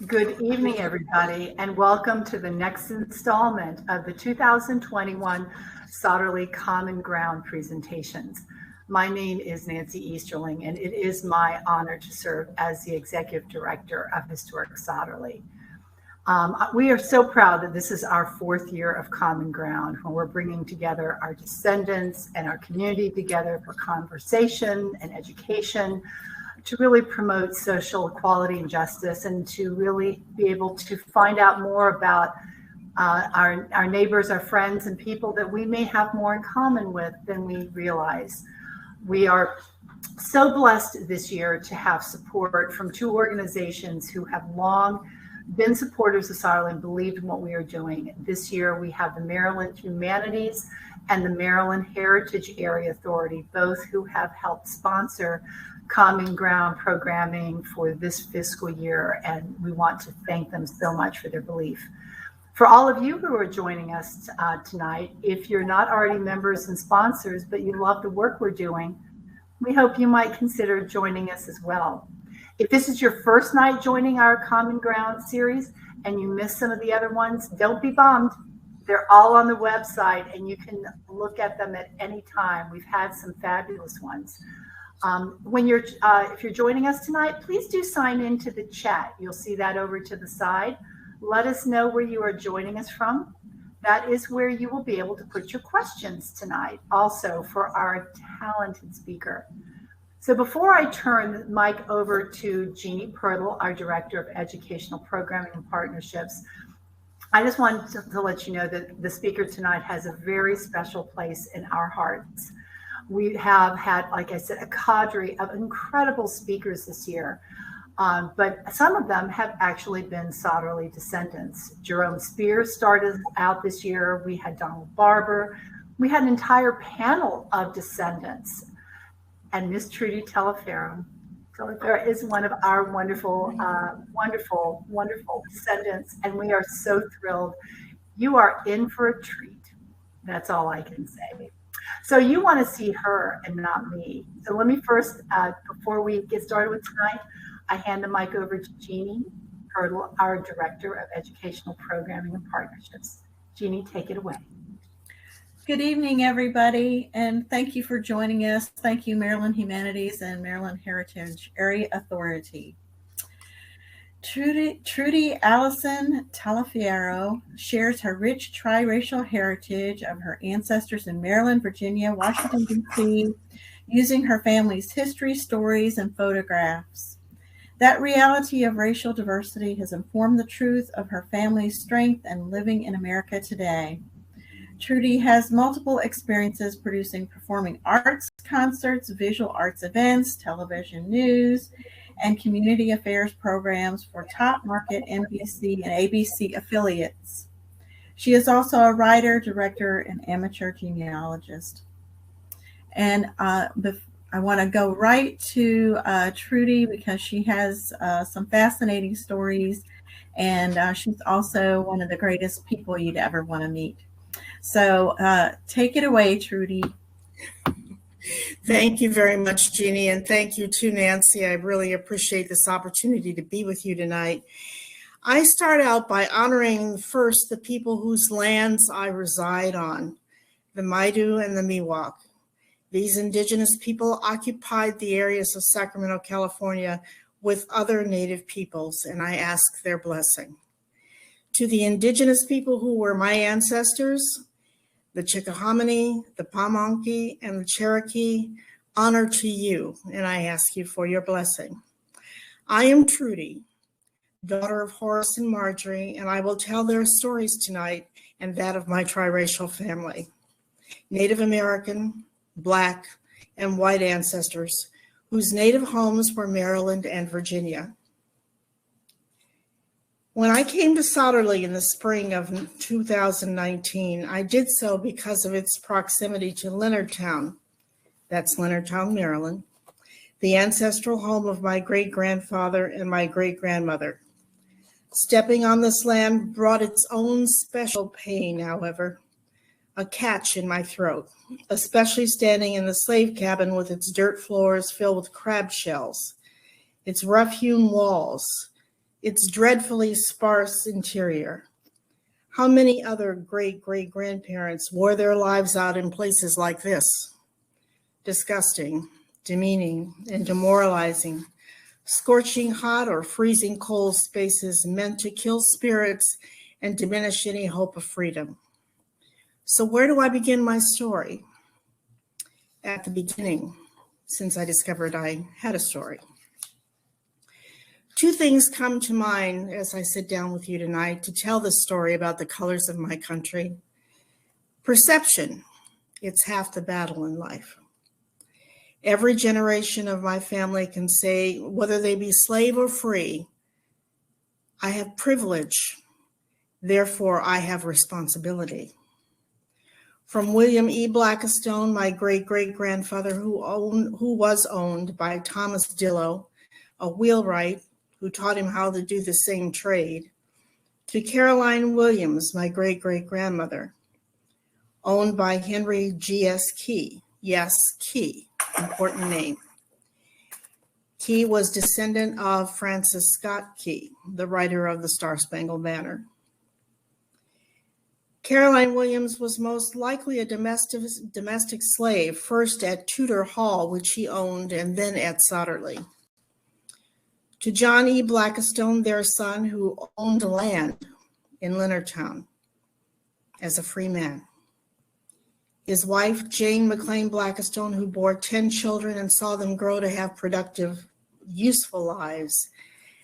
Good evening, everybody, and welcome to the next installment of the 2021 Sotterley Common Ground presentations. My name is Nancy Easterling, and it is my honor to serve as the Executive Director of Historic Sotterley. We are so proud that this is our fourth year of Common Ground, when we're bringing together our descendants and our community together for conversation and education, to really promote social equality and justice, and to really be able to find out more about our neighbors, our friends, and people that we may have more in common with than we realize. We are so blessed this year to have support from two organizations who have long been supporters of Sotterley and believed in what we are doing. This year we have the Maryland Humanities and the Maryland Heritage Area Authority, both who have helped sponsor Common Ground programming for this fiscal year, and we want to thank them so much for their belief. For all of you who are joining us tonight, if you're not already members and sponsors, but you love the work we're doing, we hope you might consider joining us as well. If this is your first night joining our Common Ground series and you missed some of the other ones, don't be bummed. They're all on the website and you can look at them at any time. We've had some fabulous ones. If you're joining us tonight, please do sign into the chat. You'll see that over to the side. Let us know where you are joining us from. That is where you will be able to put your questions tonight, also for our talented speaker. So before I turn the mic over to Jeannie Pirtle, our Director of Educational Programming and Partnerships, I just wanted to let you know that the speaker tonight has a very special place in our hearts. We have had, like I said, a cadre of incredible speakers this year, but some of them have actually been Sotterley descendants. Jerome Spears started out this year. We had Donald Barber. We had an entire panel of descendants. And Miss Trudy Taliaferro is one of our wonderful descendants, and we are so thrilled. You are in for a treat. That's all I can say. So you want to see her and not me. So let me first, before we get started with tonight, I hand the mic over to Jeannie Pirtle, our Director of Educational Programming and Partnerships. Jeannie, take it away. Good evening, everybody, and thank you for joining us. Thank you, Maryland Humanities and Maryland Heritage Area Authority. Trudy Taliaferro shares her rich triracial heritage of her ancestors in Maryland, Virginia, Washington, D.C., using her family's history, stories, and photographs. That reality of racial diversity has informed the truth of her family's strength and living in America today. Trudy has multiple experiences producing performing arts concerts, visual arts events, television news, and community affairs programs for top market NBC and ABC affiliates. She is also a writer, director, and amateur genealogist. And I want to go right to Trudy because she has some fascinating stories, and she's also one of the greatest people you'd ever want to meet. So take it away, Trudy. Thank you very much, Jeannie, and thank you too, Nancy. I really appreciate this opportunity to be with you tonight. I start out by honoring first the people whose lands I reside on, the Maidu and the Miwok. These indigenous people occupied the areas of Sacramento, California with other Native peoples, and I ask their blessing. To the indigenous people who were my ancestors, the Chickahominy, the Pamunkey, and the Cherokee, honor to you, and I ask you for your blessing. I am Trudy, daughter of Horace and Marjorie, and I will tell their stories tonight and that of my triracial family. Native American, Black, and white ancestors whose native homes were Maryland and Virginia. When I came to Sotterley in the spring of 2019, I did so because of its proximity to Leonardtown, that's Leonardtown, Maryland, the ancestral home of my great-grandfather and my great-grandmother. Stepping on this land brought its own special pain, however, a catch in my throat, especially standing in the slave cabin with its dirt floors filled with crab shells, its rough-hewn walls, its dreadfully sparse interior. How many other great-great-grandparents wore their lives out in places like this? Disgusting, demeaning, and demoralizing, scorching hot or freezing cold spaces meant to kill spirits and diminish any hope of freedom. So where do I begin my story? At the beginning, since I discovered I had a story. Two things come to mind as I sit down with you tonight to tell the story about the colors of my country. Perception, it's half the battle in life. Every generation of my family can say, whether they be slave or free, I have privilege, therefore I have responsibility. From William E. Blackistone, my great-great-grandfather, who was owned by Thomas Dillow, a wheelwright who taught him how to do the same trade, to Caroline Williams, my great-great-grandmother, owned by Henry G.S. Key. Yes, Key, important name. Key was descendant of Francis Scott Key, the writer of the Star-Spangled Banner. Caroline Williams was most likely a domestic slave, first at Tudor Hall, which he owned, and then at Sotterley. To John E. Blackistone, their son, who owned land in Leonardtown as a free man. His wife, Jane McLean Blackistone, who bore 10 children and saw them grow to have productive, useful lives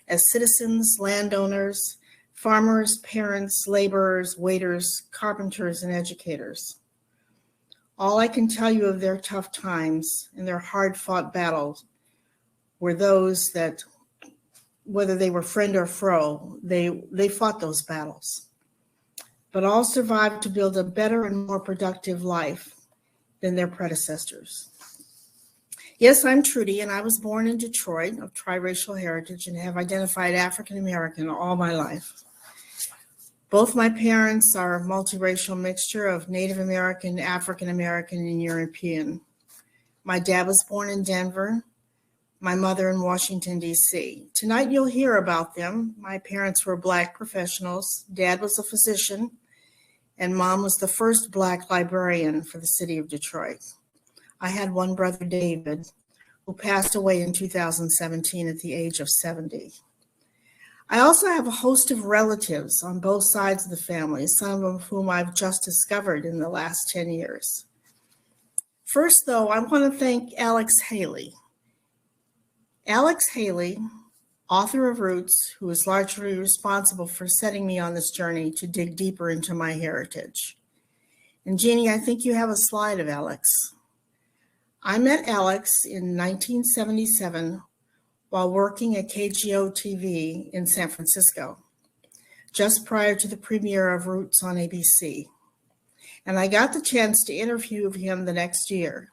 as citizens, landowners, farmers, parents, laborers, waiters, carpenters, and educators. All I can tell you of their tough times and their hard-fought battles were those that, whether they were friend or foe, they fought those battles, but all survived to build a better and more productive life than their predecessors. Yes, I'm Trudy, and I was born in Detroit of triracial heritage and have identified African American all my life. Both my parents are a multiracial mixture of Native American, African American, and European. My dad was born in Denver, my mother in Washington, D.C. Tonight you'll hear about them. My parents were Black professionals. Dad was a physician, and Mom was the first Black librarian for the city of Detroit. I had one brother, David, who passed away in 2017 at the age of 70. I also have a host of relatives on both sides of the family, some of whom I've just discovered in the last 10 years. First, though, I want to thank Alex Haley. Alex Haley, author of Roots, who is largely responsible for setting me on this journey to dig deeper into my heritage. And Jeannie, I think you have a slide of Alex. I met Alex in 1977 while working at KGO TV in San Francisco, just prior to the premiere of Roots on ABC. And I got the chance to interview him the next year.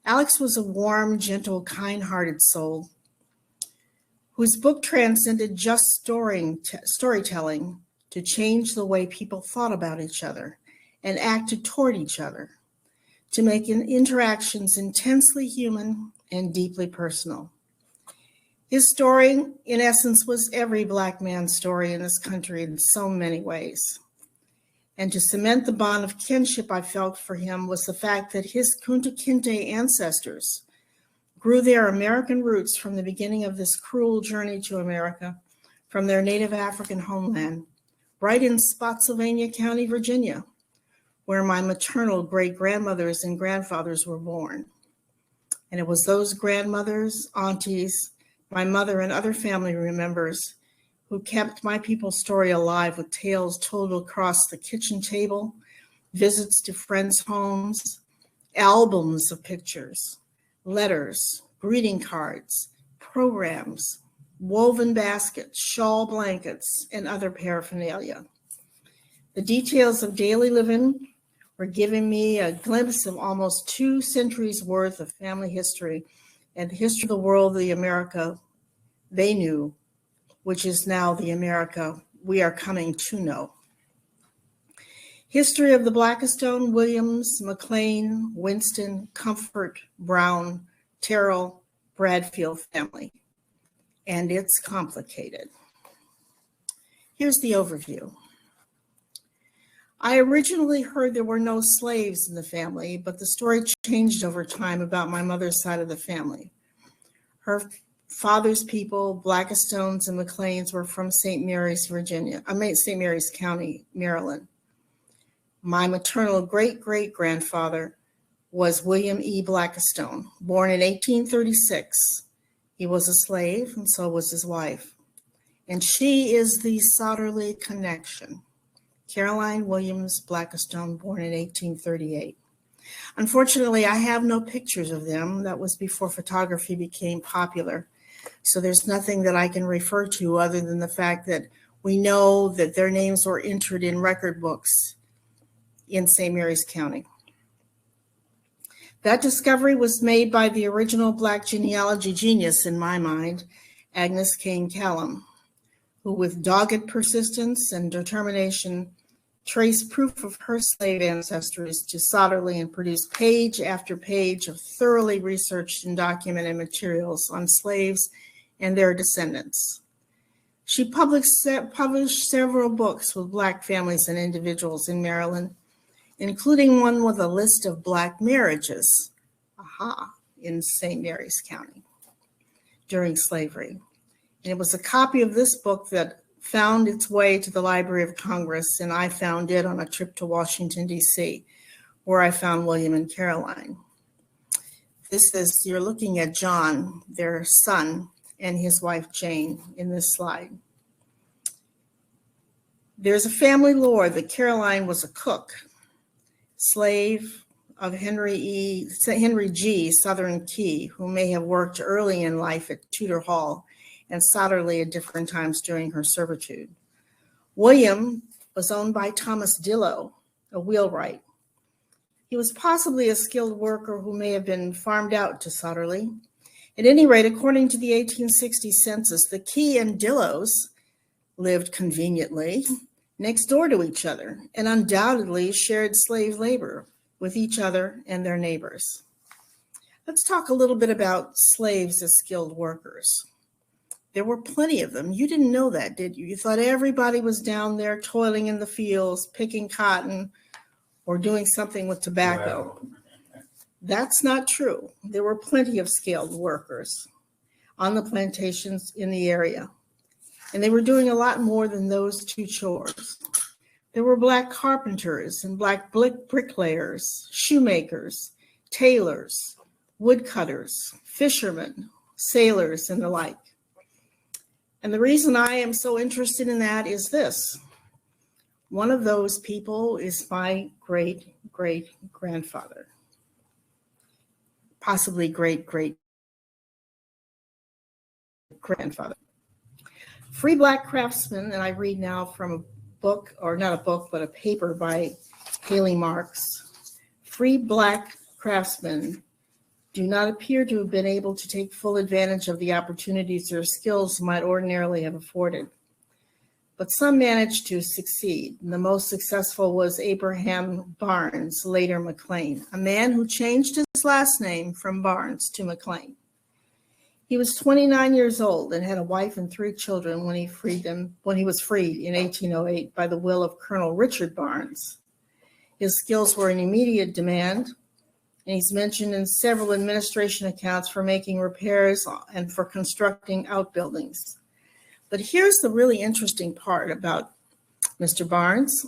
Alex was a warm, gentle, kind-hearted soul whose book transcended just storytelling to change the way people thought about each other and acted toward each other, to make interactions intensely human and deeply personal. His story, in essence, was every Black man's story in this country in so many ways. And to cement the bond of kinship I felt for him was the fact that his Kunta Kinte ancestors grew their American roots from the beginning of this cruel journey to America from their native African homeland, right in Spotsylvania County, Virginia, where my maternal great-grandmothers and grandfathers were born. And it was those grandmothers, aunties, my mother and other family members who kept my people's story alive with tales told across the kitchen table, visits to friends' homes, albums of pictures, letters, greeting cards, programs, woven baskets, shawl blankets, and other paraphernalia. The details of daily living were giving me a glimpse of almost 2 centuries worth of family history and the history of the world, the America they knew, which is now the America we are coming to know. History of the Blackistone, Williams, McLean, Winston, Comfort, Brown, Terrell, Bradfield family. And it's complicated. Here's the overview. I originally heard there were no slaves in the family, but the story changed over time about my mother's side of the family. Her father's people, Blackistones and McLeans, were from St. Mary's, St. Mary's County, Maryland. My maternal great-great-grandfather was William E. Blackistone, born in 1836. He was a slave, and so was his wife. And she is the Sotterley connection. Caroline Williams Blackistone, born in 1838. Unfortunately, I have no pictures of them. That was before photography became popular. So there's nothing that I can refer to other than the fact that we know that their names were entered in record books in St. Mary's County. That discovery was made by the original Black genealogy genius, in my mind, Agnes Kane Callum, who with dogged persistence and determination traced proof of her slave ancestors to Sotterley and produced page after page of thoroughly researched and documented materials on slaves and their descendants. She published several books with Black families and individuals in Maryland, including one with a list of Black marriages, in St. Mary's County during slavery. And it was a copy of this book that found its way to the Library of Congress, and I found it on a trip to Washington, D.C., where I found William and Caroline. You're looking at John, their son, and his wife, Jane, in this slide. There's a family lore that Caroline was a cook, slave of Henry G. Southern Key, who may have worked early in life at Tudor Hall and Sotterley at different times during her servitude. William was owned by Thomas Dillow, a wheelwright. He was possibly a skilled worker who may have been farmed out to Sotterley. At any rate, according to the 1860 census, the Key and Dillows lived conveniently next door to each other and undoubtedly shared slave labor with each other and their neighbors. Let's talk a little bit about slaves as skilled workers. There were plenty of them. You didn't know that, did you? You thought everybody was down there toiling in the fields, picking cotton, or doing something with tobacco. Wow. That's not true. There were plenty of skilled workers on the plantations in the area, and they were doing a lot more than those two chores. There were Black carpenters and Black bricklayers, shoemakers, tailors, woodcutters, fishermen, sailors, and the like. And the reason I am so interested in that is this. One of those people is my great-great-grandfather, possibly great-great-grandfather. Free Black craftsmen, and I read now from a book, or not a book, but a paper by Haley Marks. Free Black craftsmen do not appear to have been able to take full advantage of the opportunities their skills might ordinarily have afforded. But some managed to succeed. And the most successful was Abraham Barnes, later McLean, a man who changed his last name from Barnes to McLean. He was 29 years old and had a wife and 3 children when he was freed in 1808 by the will of Colonel Richard Barnes. His skills were in immediate demand, and he's mentioned in several administration accounts for making repairs and for constructing outbuildings. But here's the really interesting part about Mr. Barnes.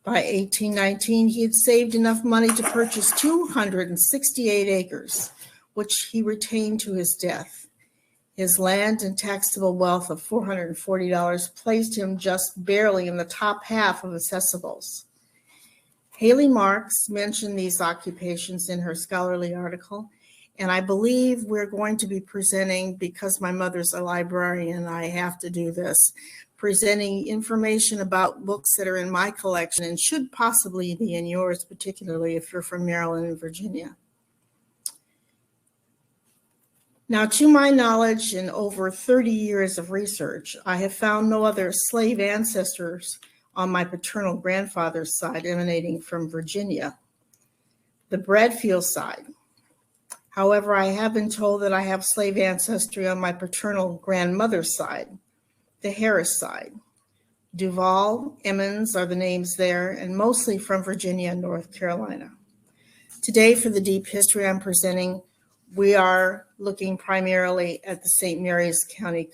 By 1819, he had saved enough money to purchase 268 acres, which he retained to his death. His land and taxable wealth of $440 placed him just barely in the top half of assessables. Haley Marks mentioned these occupations in her scholarly article, and I believe we're going to be presenting, because my mother's a librarian, I have to do this, presenting information about books that are in my collection and should possibly be in yours, particularly if you're from Maryland and Virginia. Now, to my knowledge, in over 30 years of research, I have found no other slave ancestors on my paternal grandfather's side emanating from Virginia, the Bradfield side. However, I have been told that I have slave ancestry on my paternal grandmother's side, the Harris side, Duval, Emmons are the names there, and mostly from Virginia and North Carolina. Today, for the deep history I'm presenting, we are looking primarily at the St. Mary's County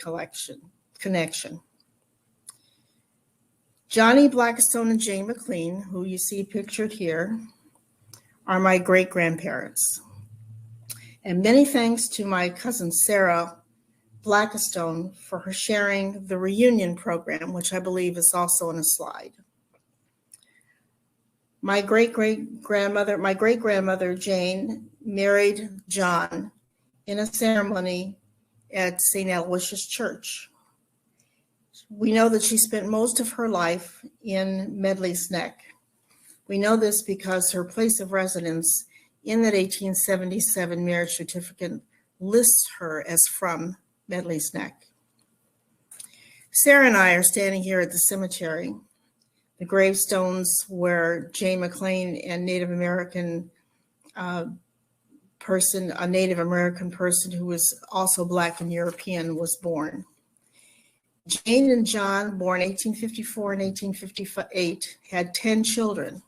connection. Johnny Blackistone and Jane McLean, who you see pictured here, are my great-grandparents. And many thanks to my cousin Sarah Blackistone for her sharing the reunion program, which I believe is also on a slide. My great-grandmother Jane married John in a ceremony at St. Aloysius Church. We know that she spent most of her life in Medley's Neck. We know this because her place of residence in that 1877 marriage certificate lists her as from Medley's Neck. Sarah and I are standing here at the cemetery, the gravestones where Jane McLean and a Native American person who was also Black and European was born. Jane and John, born 1854 and 1858, had 10 children.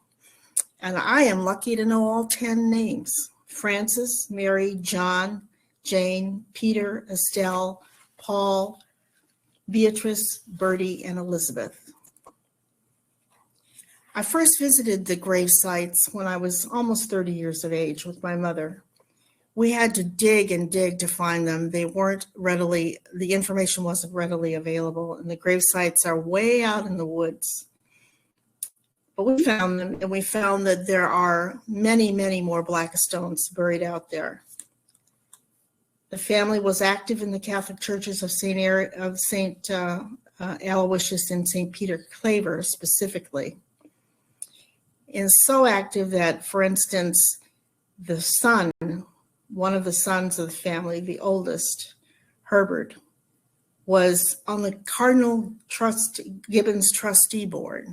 And I am lucky to know all 10 names: Francis, Mary, John, Jane, Peter, Estelle, Paul, Beatrice, Bertie, and Elizabeth. I first visited the grave sites when I was almost 30 years of age with my mother. We had to dig and dig to find them. The information wasn't readily available, and the grave sites are way out in the woods. But we found them, and we found that there are many, many more Blackistones buried out there. The family was active in the Catholic churches of St. Aloysius and St. Peter Claver specifically. And so active that, for instance, one of the sons of the family, the oldest, Herbert, was on the Cardinal Gibbons trustee board.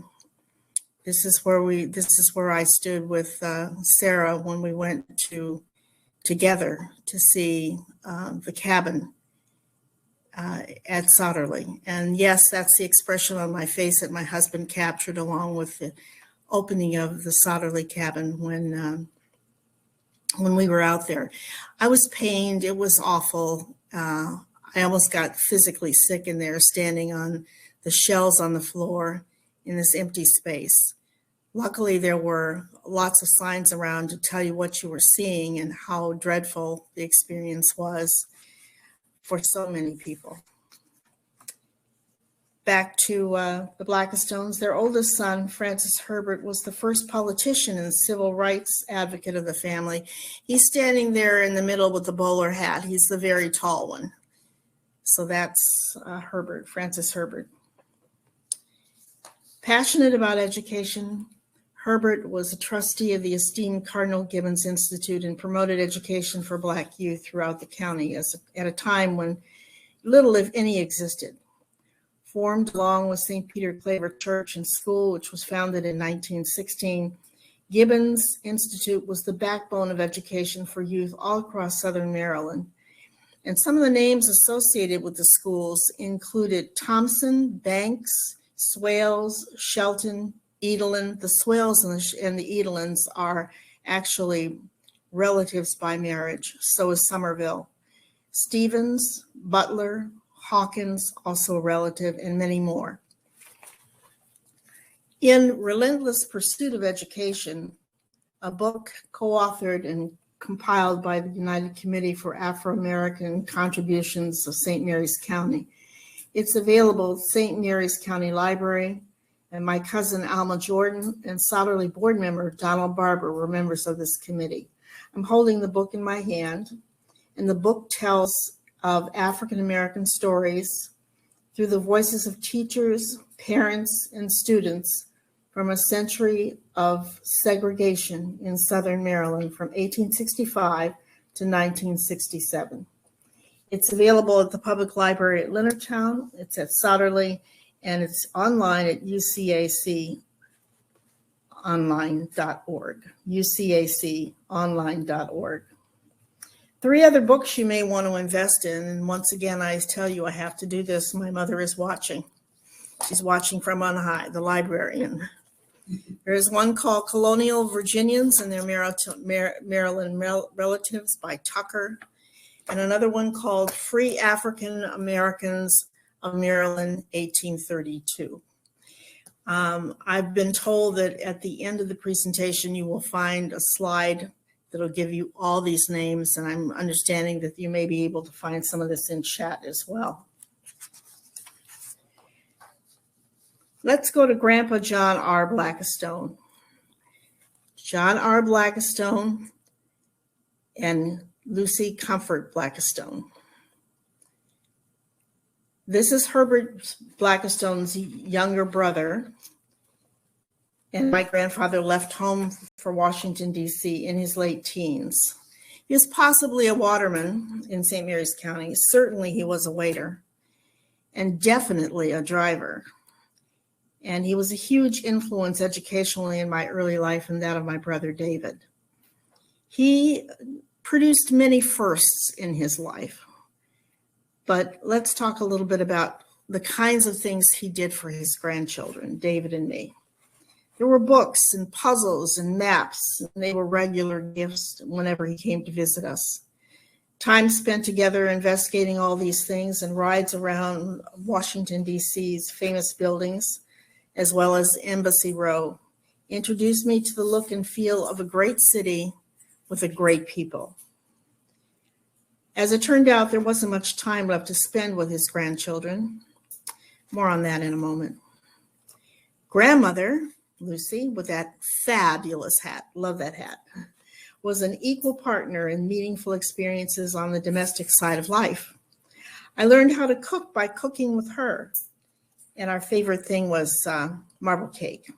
This is where I stood with Sarah when we went together to see the cabin at Sotterley. And yes, that's the expression on my face that my husband captured along with the opening of the Sotterley cabin when we were out there. I was pained. It was awful. I almost got physically sick in there, standing on the shells on the floor in this empty space. Luckily, there were lots of signs around to tell you what you were seeing and how dreadful the experience was for so many people. Back to the Blackistones, their oldest son, Francis Herbert, was the first politician and civil rights advocate of the family. He's standing there in the middle with the bowler hat. He's the very tall one. So that's Herbert, Francis Herbert. Passionate about education, Herbert was a trustee of the esteemed Cardinal Gibbons Institute and promoted education for Black youth throughout the county at a time when little, if any, existed. Formed along with St. Peter Claver Church and School, which was founded in 1916, Gibbons Institute was the backbone of education for youth all across Southern Maryland. And some of the names associated with the schools included Thompson, Banks, Swales, Shelton, Edelin. The Swales and the Edelins are actually relatives by marriage. So is Somerville. Stevens, Butler, Hawkins, also a relative, and many more. In Relentless Pursuit of Education, a book co-authored and compiled by the United Committee for Afro-American Contributions of St. Mary's County. It's available at St. Mary's County Library, and my cousin Alma Jordan and Sotterley board member Donald Barber were members of this committee. I'm holding the book in my hand, and the book tells of African-American stories through the voices of teachers, parents, and students from a century of segregation in Southern Maryland from 1865 to 1967. It's available at the public library at Leonardtown, it's at Sotterley, and it's online at ucaconline.org, ucaconline.org. 3 other books you may want to invest in, and once again, I tell you I have to do this, my mother is watching. She's watching from on high, the librarian. There's one called Colonial Virginians and Their Maryland Relatives by Tucker, and another one called Free African Americans of Maryland, 1832. I've been told that at the end of the presentation, you will find a slide that'll give you all these names, and I'm understanding that you may be able to find some of this in chat as well. Let's go to Grandpa John R. Blackistone. John R. Blackistone and Lucy Comfort Blackistone. This is Herbert Blackistone's younger brother, and my grandfather left home for Washington, D.C. in his late teens. He was possibly a waterman in St. Mary's County. Certainly he was a waiter, and definitely a driver. And he was a huge influence educationally in my early life and that of my brother David. He produced many firsts in his life, but let's talk a little bit about the kinds of things he did for his grandchildren, David and me. There were books and puzzles and maps, and they were regular gifts whenever he came to visit us. Time spent together investigating all these things and rides around Washington, D.C.'s famous buildings, as well as Embassy Row, introduced me to the look and feel of a great city with a great people. As it turned out, there wasn't much time left to spend with his grandchildren. More on that in a moment. Grandmother, Lucy, with that fabulous hat, love that hat, was an equal partner in meaningful experiences on the domestic side of life. I learned how to cook by cooking with her, and our favorite thing was marble cake.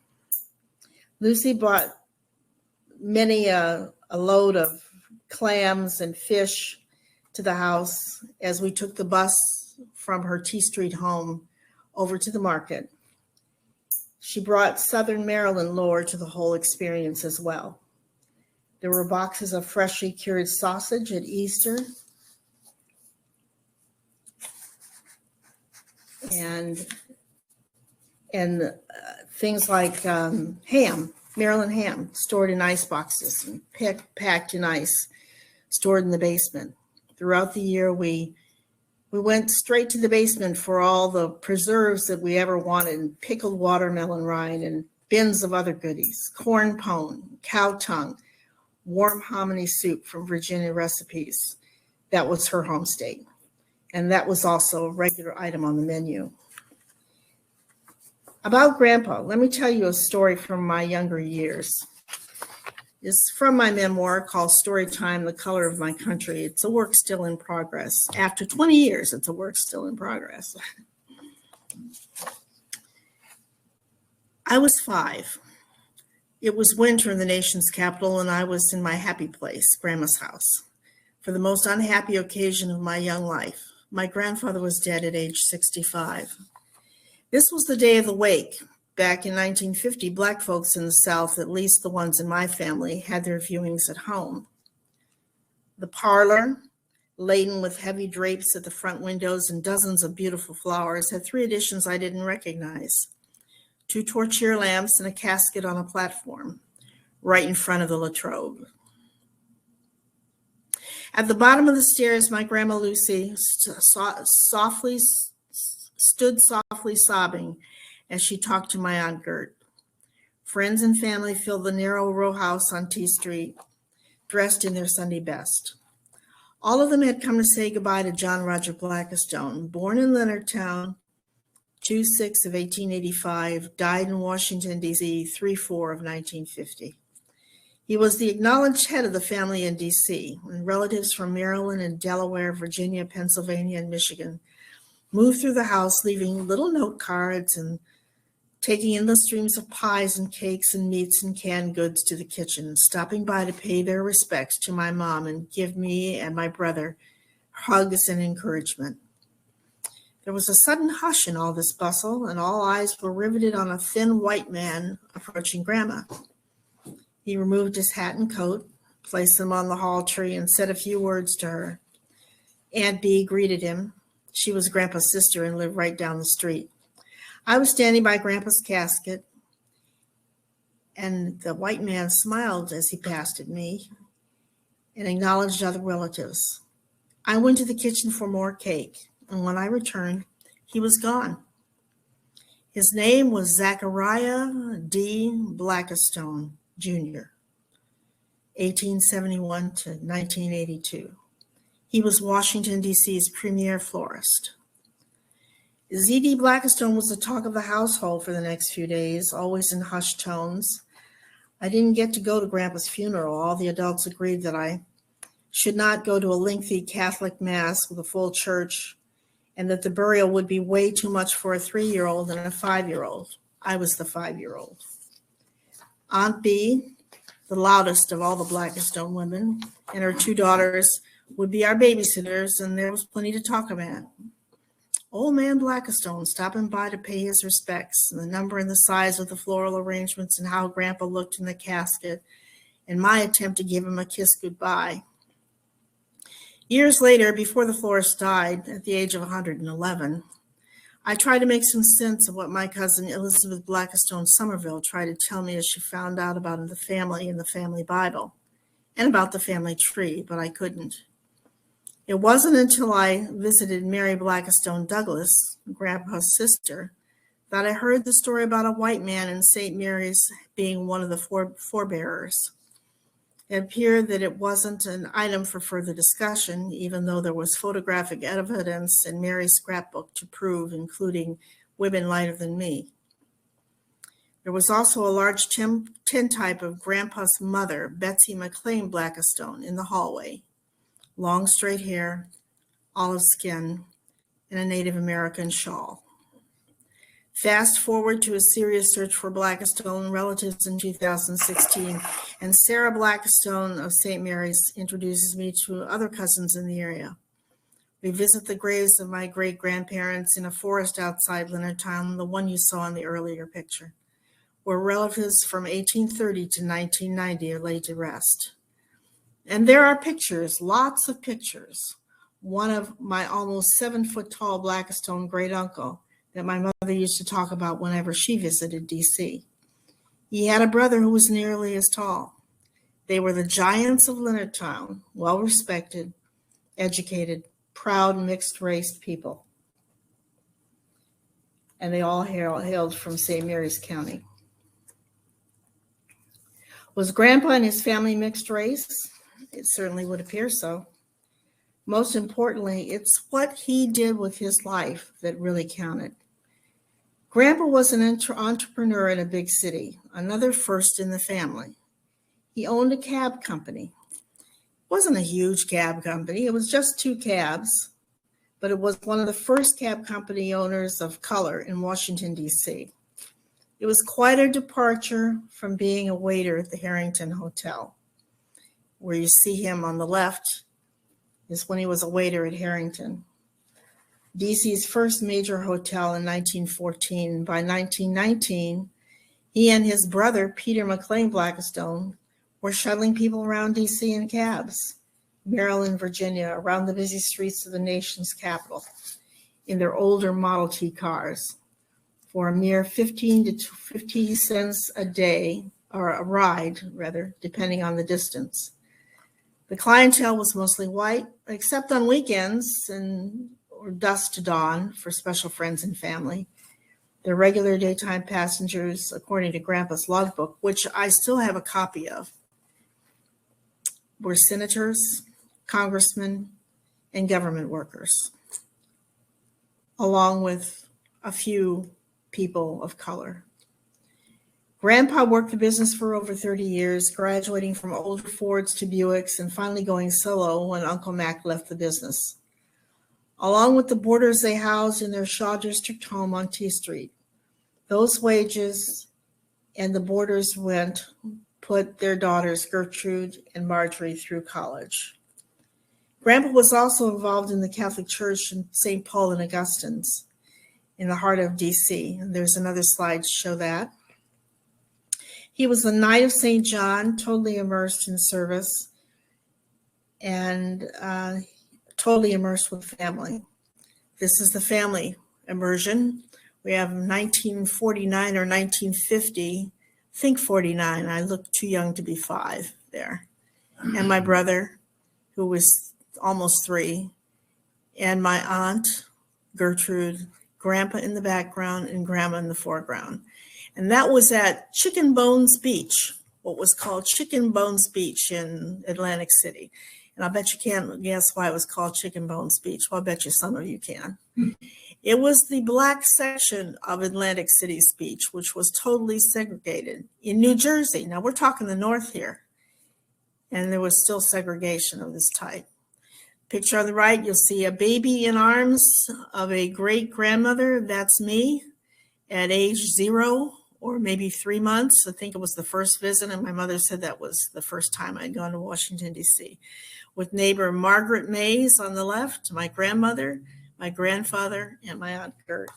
Lucy brought many a load of clams and fish to the house as we took the bus from her T Street home over to the market. She brought Southern Maryland lore to the whole experience as well. There were boxes of freshly cured sausage at Easter, and things like ham, Maryland ham, stored in ice boxes and packed in ice, stored in the basement. Throughout the year, we went straight to the basement for all the preserves that we ever wanted, pickled watermelon rind and bins of other goodies, corn pone, cow tongue, warm hominy soup from Virginia Recipes. That was her home state. And that was also a regular item on the menu. About Grandpa, let me tell you a story from my younger years. It's from my memoir called Storytime, The Color of My Country. It's a work still in progress. After 20 years, it's a work still in progress. I was 5. It was winter in the nation's capital, and I was in my happy place, Grandma's house, for the most unhappy occasion of my young life. My grandfather was dead at age 65. This was the day of the wake. Back in 1950, Black folks in the South, at least the ones in my family, had their viewings at home. The parlor, laden with heavy drapes at the front windows and dozens of beautiful flowers, had 3 additions I didn't recognize: 2 torchlight lamps and a casket on a platform right in front of the latrobe. At the bottom of the stairs, my grandma Lucy stood softly sobbing as she talked to my Aunt Gert. Friends and family filled the narrow row house on T Street, dressed in their Sunday best. All of them had come to say goodbye to John Roger Blackistone, born in Leonardtown, 2/6 of 1885, died in Washington, D.C., 3/4 of 1950. He was the acknowledged head of the family in D.C., and relatives from Maryland and Delaware, Virginia, Pennsylvania, and Michigan moved through the house, leaving little note cards and taking in the streams of pies and cakes and meats and canned goods to the kitchen, stopping by to pay their respects to my mom and give me and my brother hugs and encouragement. There was a sudden hush in all this bustle, and all eyes were riveted on a thin white man approaching Grandma. He removed his hat and coat, placed them on the hall tree, and said a few words to her. Aunt Bee greeted him. She was Grandpa's sister and lived right down the street. I was standing by Grandpa's casket, and the white man smiled as he passed at me and acknowledged other relatives. I went to the kitchen for more cake, and when I returned, he was gone. His name was Zachariah D. Blackistone, Jr., 1871 to 1982. He was Washington, D.C.'s premier florist. Z.D. Blackistone was the talk of the household for the next few days, always in hushed tones. I didn't get to go to Grandpa's funeral. All the adults agreed that I should not go to a lengthy Catholic mass with a full church, and that the burial would be way too much for a 3-year-old and a 5-year-old. I was the 5-year-old. Aunt B, the loudest of all the Blackistone women, and her 2 daughters would be our babysitters, and there was plenty to talk about. Old man Blackistone stopping by to pay his respects, and the number and the size of the floral arrangements and how Grandpa looked in the casket, and my attempt to give him a kiss goodbye. Years later, before the florist died at the age of 111, I tried to make some sense of what my cousin Elizabeth Blackistone Somerville tried to tell me as she found out about the family in the family Bible and about the family tree, but I couldn't. It wasn't until I visited Mary Blackistone Douglas, Grandpa's sister, that I heard the story about a white man in St. Mary's being one of the forebearers. It appeared that it wasn't an item for further discussion, even though there was photographic evidence in Mary's scrapbook to prove, including women lighter than me. There was also a large tintype of Grandpa's mother, Betsy McLean Blackistone, in the hallway. Long straight hair, olive skin, and a Native American shawl. Fast forward to a serious search for Blackistone relatives in 2016, and Sarah Blackistone of St. Mary's introduces me to other cousins in the area. We visit the graves of my great-grandparents in a forest outside Leonardtown, the one you saw in the earlier picture, where relatives from 1830 to 1990 are laid to rest. And there are pictures, lots of pictures. One of my almost 7-foot-tall Blackistone great-uncle that my mother used to talk about whenever she visited D.C. He had a brother who was nearly as tall. They were the giants of Leonardtown, well-respected, educated, proud, mixed-race people. And they all hailed from St. Mary's County. Was Grandpa and his family mixed race? It certainly would appear so. Most importantly, it's what he did with his life that really counted. Grandpa was an entrepreneur in a big city, another first in the family. He owned a cab company. It wasn't a huge cab company. It was just 2 cabs, but it was one of the first cab company owners of color in Washington, D.C. It was quite a departure from being a waiter at the Harrington Hotel. Where you see him on the left is when he was a waiter at Harrington, D.C.'s first major hotel in 1914. By 1919, he and his brother, Peter McLean Blackistone, were shuttling people around D.C. in cabs, Maryland, Virginia, around the busy streets of the nation's capital in their older Model T cars for a mere 15 to 50 cents a day, or a ride, rather, depending on the distance. The clientele was mostly white, except on weekends or dusk to dawn for special friends and family. The regular daytime passengers, according to Grandpa's logbook, which I still have a copy of, were senators, congressmen, and government workers, along with a few people of color. Grandpa worked the business for over 30 years, graduating from older Fords to Buicks and finally going solo when Uncle Mac left the business. Along with the boarders they housed in their Shaw District home on T Street. Those wages and the boarders' rent put their daughters Gertrude and Marjorie through college. Grandpa was also involved in the Catholic Church in St. Paul and Augustine's in the heart of D.C. And there's another slide to show that. He was the Knight of St. John, totally immersed in service and totally immersed with family. This is the family immersion We have 1949 or 1950. I think 49. I look too young to be 5 there. And my brother, who was almost 3, and my aunt, Gertrude, grandpa in the background, and grandma in the foreground. And that was at Chicken Bones Beach, what was called Chicken Bones Beach in Atlantic City. And I bet you can't guess why it was called Chicken Bones Beach. Well, I bet you some of you can. It was the black section of Atlantic City's beach, which was totally segregated in New Jersey. Now we're talking the north here. And there was still segregation of this type. Picture on the right, you'll see a baby in arms of a great-grandmother. That's me at age 0 or maybe 3 months. I think it was the first visit, and my mother said that was the first time I'd gone to Washington, D.C. With neighbor Margaret Mays on the left, my grandmother, my grandfather, and my Aunt Gert.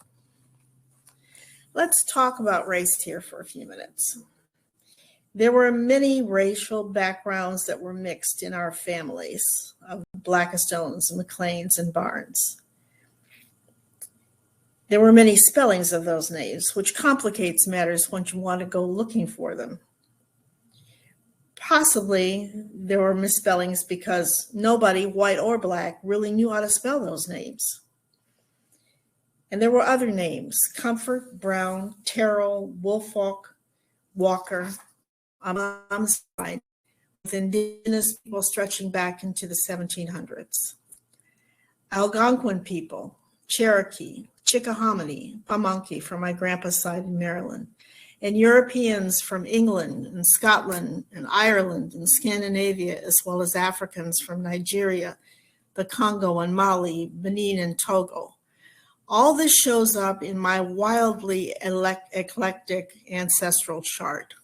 Let's talk about race here for a few minutes. There were many racial backgrounds that were mixed in our families of Blackistones, McLeans, and Barnes. There were many spellings of those names, which complicates matters once you want to go looking for them. Possibly there were misspellings because nobody, white or black, really knew how to spell those names. And there were other names: Comfort, Brown, Terrell, Woolfolk, Walker, on the side, with indigenous people stretching back into the 1700s. Algonquin people, Cherokee, Chickahominy, Pamunkey from my grandpa's side in Maryland, and Europeans from England and Scotland and Ireland and Scandinavia, as well as Africans from Nigeria, the Congo and Mali, Benin and Togo. All this shows up in my wildly eclectic ancestral chart.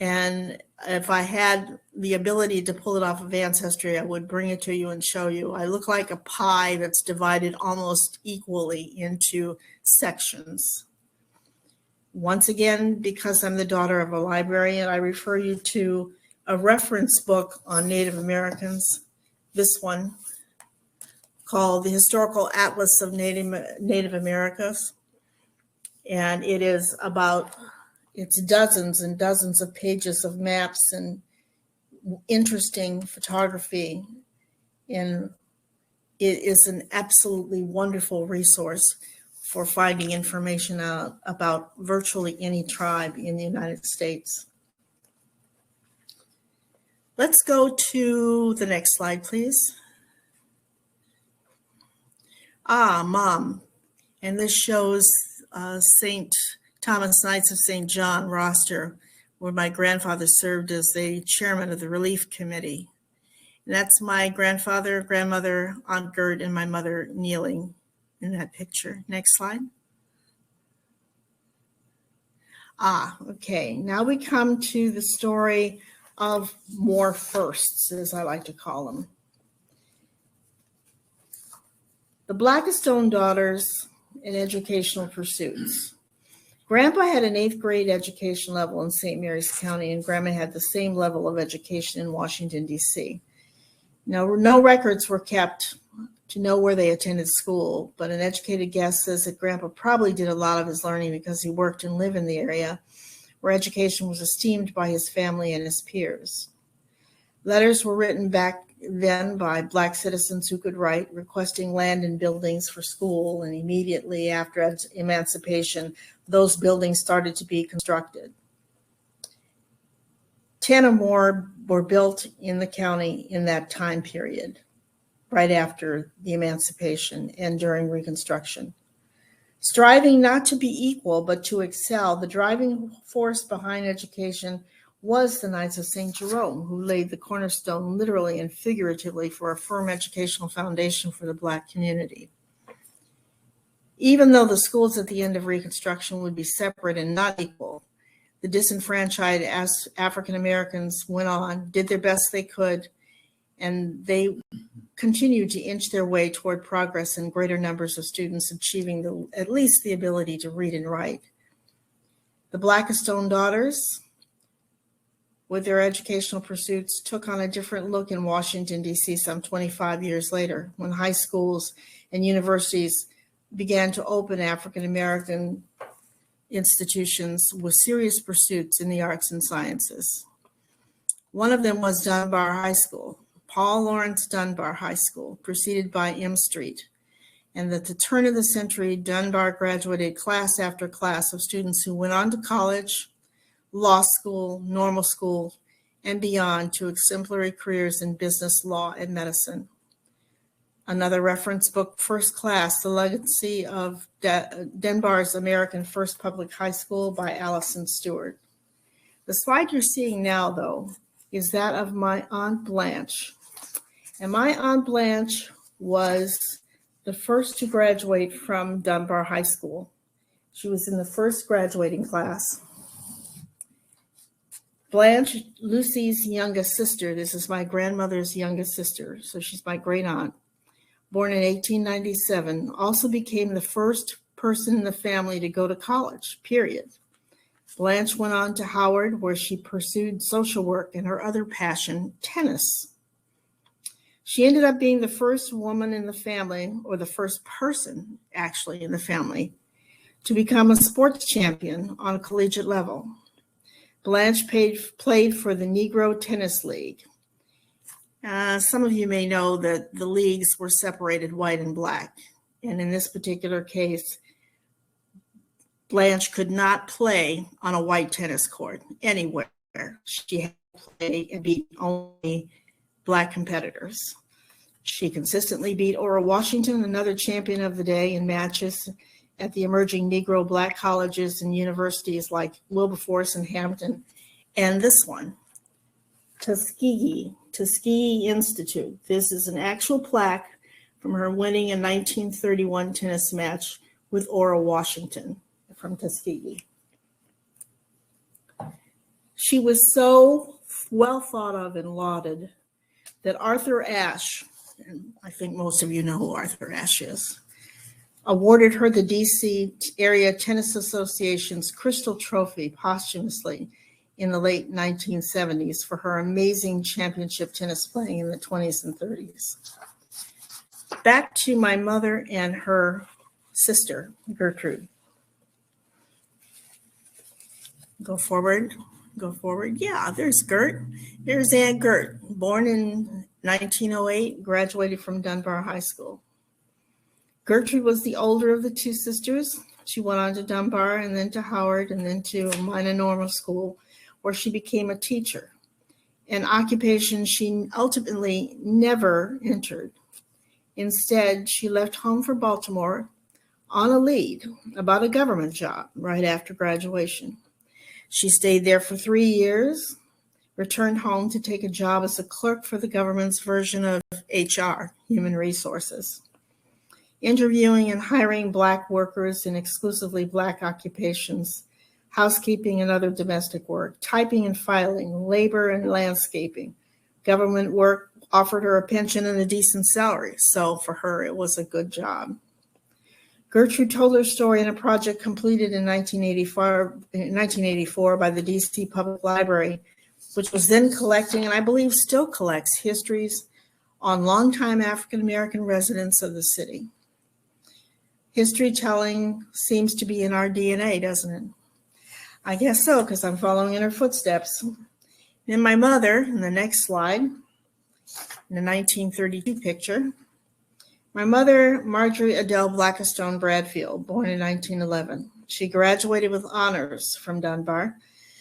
And if I had the ability to pull it off of Ancestry, I would bring it to you and show you. I look like a pie that's divided almost equally into sections. Once again, because I'm the daughter of a librarian, I refer you to a reference book on Native Americans, this one, called The Historical Atlas of Native Americas. And it is about, it's dozens and dozens of pages of maps and interesting photography. And it is an absolutely wonderful resource for finding information out about virtually any tribe in the United States. Let's go to the next slide, please. Mom. And this shows St. Thomas Knights of St. John roster, where my grandfather served as the chairman of the relief committee. And that's my grandfather, grandmother, Aunt Gert, and my mother kneeling in that picture. Next slide. Okay. Now we come to the story of more firsts, as I like to call them. The Blackistone daughters in educational pursuits. Grandpa had an 8th grade education level in St. Mary's County, and Grandma had the same level of education in Washington, D.C. Now, no records were kept to know where they attended school, but an educated guess says that Grandpa probably did a lot of his learning because he worked and lived in the area where education was esteemed by his family and his peers. Letters were written back then by Black citizens who could write, requesting land and buildings for school, and immediately after emancipation, those buildings started to be constructed. 10 or more were built in the county in that time period, right after the emancipation and during Reconstruction. Striving not to be equal, but to excel, the driving force behind education was the Knights of St. Jerome, who laid the cornerstone literally and figuratively for a firm educational foundation for the Black community. Even though the schools at the end of Reconstruction would be separate and not equal, the disenfranchised African Americans went on, did their best they could, and they continued to inch their way toward progress and greater numbers of students achieving at least the ability to read and write. The Blackistone daughters, with their educational pursuits, took on a different look in Washington, D.C. some 25 years later, when high schools and universities began to open African American institutions with serious pursuits in the arts and sciences. One of them was Dunbar High School, Paul Laurence Dunbar High School, preceded by M Street. And at the turn of the century, Dunbar graduated class after class of students who went on to college, law school, normal school, and beyond to exemplary careers in business, law, and medicine. Another reference book, First Class, The Legacy of Dunbar's American First Public High School by Allison Stewart. The slide you're seeing now, though, is that of my Aunt Blanche. And my Aunt Blanche was the first to graduate from Dunbar High School. She was in the first graduating class. Blanche, Lucy's youngest sister, this is my grandmother's youngest sister, so she's my great aunt, born in 1897, also became the first person in the family to go to college, period. Blanche went on to Howard, where she pursued social work and her other passion, tennis. She ended up being the first woman in the family, or the first person actually in the family, to become a sports champion on a collegiate level. Blanche played for the Negro Tennis League. Some of you may know that the leagues were separated white and black. And in this particular case, Blanche could not play on a white tennis court anywhere. She had to play and beat only black competitors. She consistently beat Ora Washington, another champion of the day, in matches at the emerging Negro black colleges and universities like Wilberforce and Hampton, and this one, Tuskegee Institute. This is an actual plaque from her winning a 1931 tennis match with Ora Washington from Tuskegee. She was so well thought of and lauded that Arthur Ashe, and I think most of you know who Arthur Ashe is, awarded her the DC Area Tennis Association's Crystal Trophy posthumously in the late 1970s for her amazing championship tennis playing in the 20s and 30s. Back to my mother and her sister, Gertrude. Go forward. Yeah, there's Gert. There's Aunt Gert, born in 1908, graduated from Dunbar High School. Gertrude was the older of the two sisters. She went on to Dunbar and then to Howard and then to a minor normal school where she became a teacher, an occupation she ultimately never entered. Instead, she left home for Baltimore on a lead about a government job right after graduation. She stayed there for 3 years, returned home to take a job as a clerk for the government's version of HR, Human Resources, interviewing and hiring Black workers in exclusively Black occupations, housekeeping and other domestic work, typing and filing, labor and landscaping. Government work offered her a pension and a decent salary, so for her it was a good job. Gertrude told her story in a project completed in 1984 by the DC Public Library, which was then collecting, and I believe still collects, histories on longtime African American residents of the city. History telling seems to be in our DNA, doesn't it? I guess so, because I'm following in her footsteps. Then my mother, in the next slide, in the 1932 picture, my mother, Marjorie Adele Blackistone Bradfield, born in 1911. She graduated with honors from Dunbar,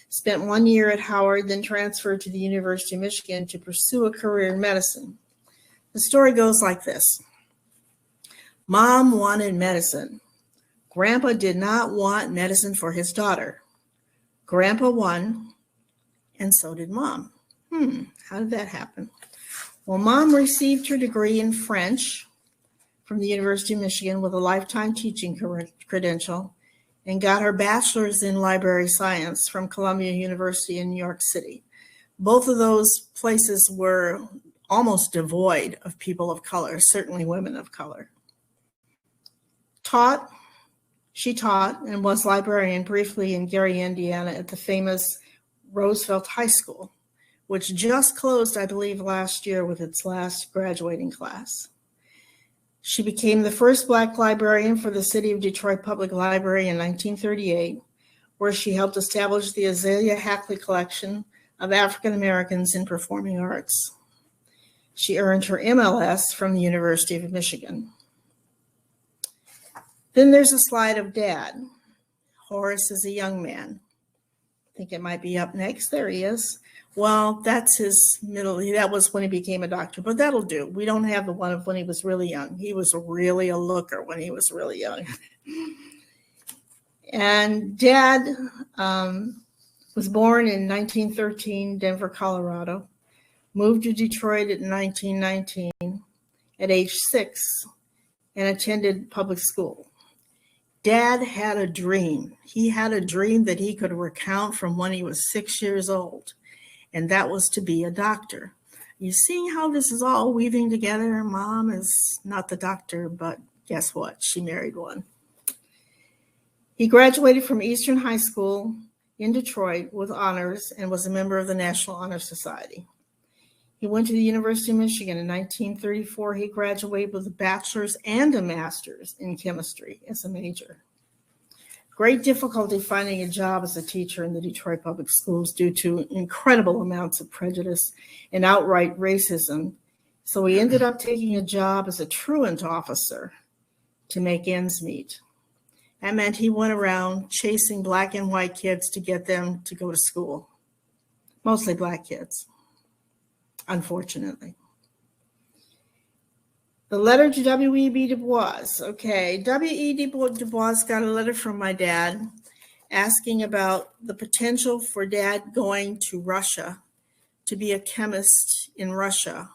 spent 1 year at Howard, then transferred to the University of Michigan to pursue a career in medicine. The story goes like this. Mom wanted medicine. Grandpa did not want medicine for his daughter. Grandpa won, and so did Mom. How did that happen? Well, Mom received her degree in French from the University of Michigan with a lifetime teaching credential and got her bachelor's in library science from Columbia University in New York City. Both of those places were almost devoid of people of color, certainly women of color. She taught and was librarian briefly in Gary, Indiana at the famous Roosevelt High School, which just closed, I believe, last year with its last graduating class. She became the first Black librarian for the City of Detroit Public Library in 1938, where she helped establish the Azalea Hackley Collection of African Americans in Performing Arts. She earned her MLS from the University of Michigan. Then there's a slide of Dad. Horace is a young man. I think it might be up next. There he is. Well, that's his middle. That was when he became a doctor, but that'll do. We don't have the one of when he was really young. He was really a looker when he was really young. And Dad was born in 1913, Denver, Colorado. Moved to Detroit in 1919 at age 6 and attended public school. Dad had a dream. He had a dream that he could recount from when he was 6 years old, and that was to be a doctor. You see how this is all weaving together? Mom is not the doctor, but guess what? She married one. He graduated from Eastern High School in Detroit with honors and was a member of the National Honor Society. He went to the University of Michigan in 1934. He graduated with a bachelor's and a master's in chemistry as a major. Great difficulty finding a job as a teacher in the Detroit public schools due to incredible amounts of prejudice and outright racism. So he ended up taking a job as a truant officer to make ends meet. That meant he went around chasing Black and white kids to get them to go to school, mostly Black kids, unfortunately. The letter to W.E.B. Du Bois. Okay, W.E.B. Du Bois got a letter from my dad asking about the potential for Dad going to Russia to be a chemist in Russia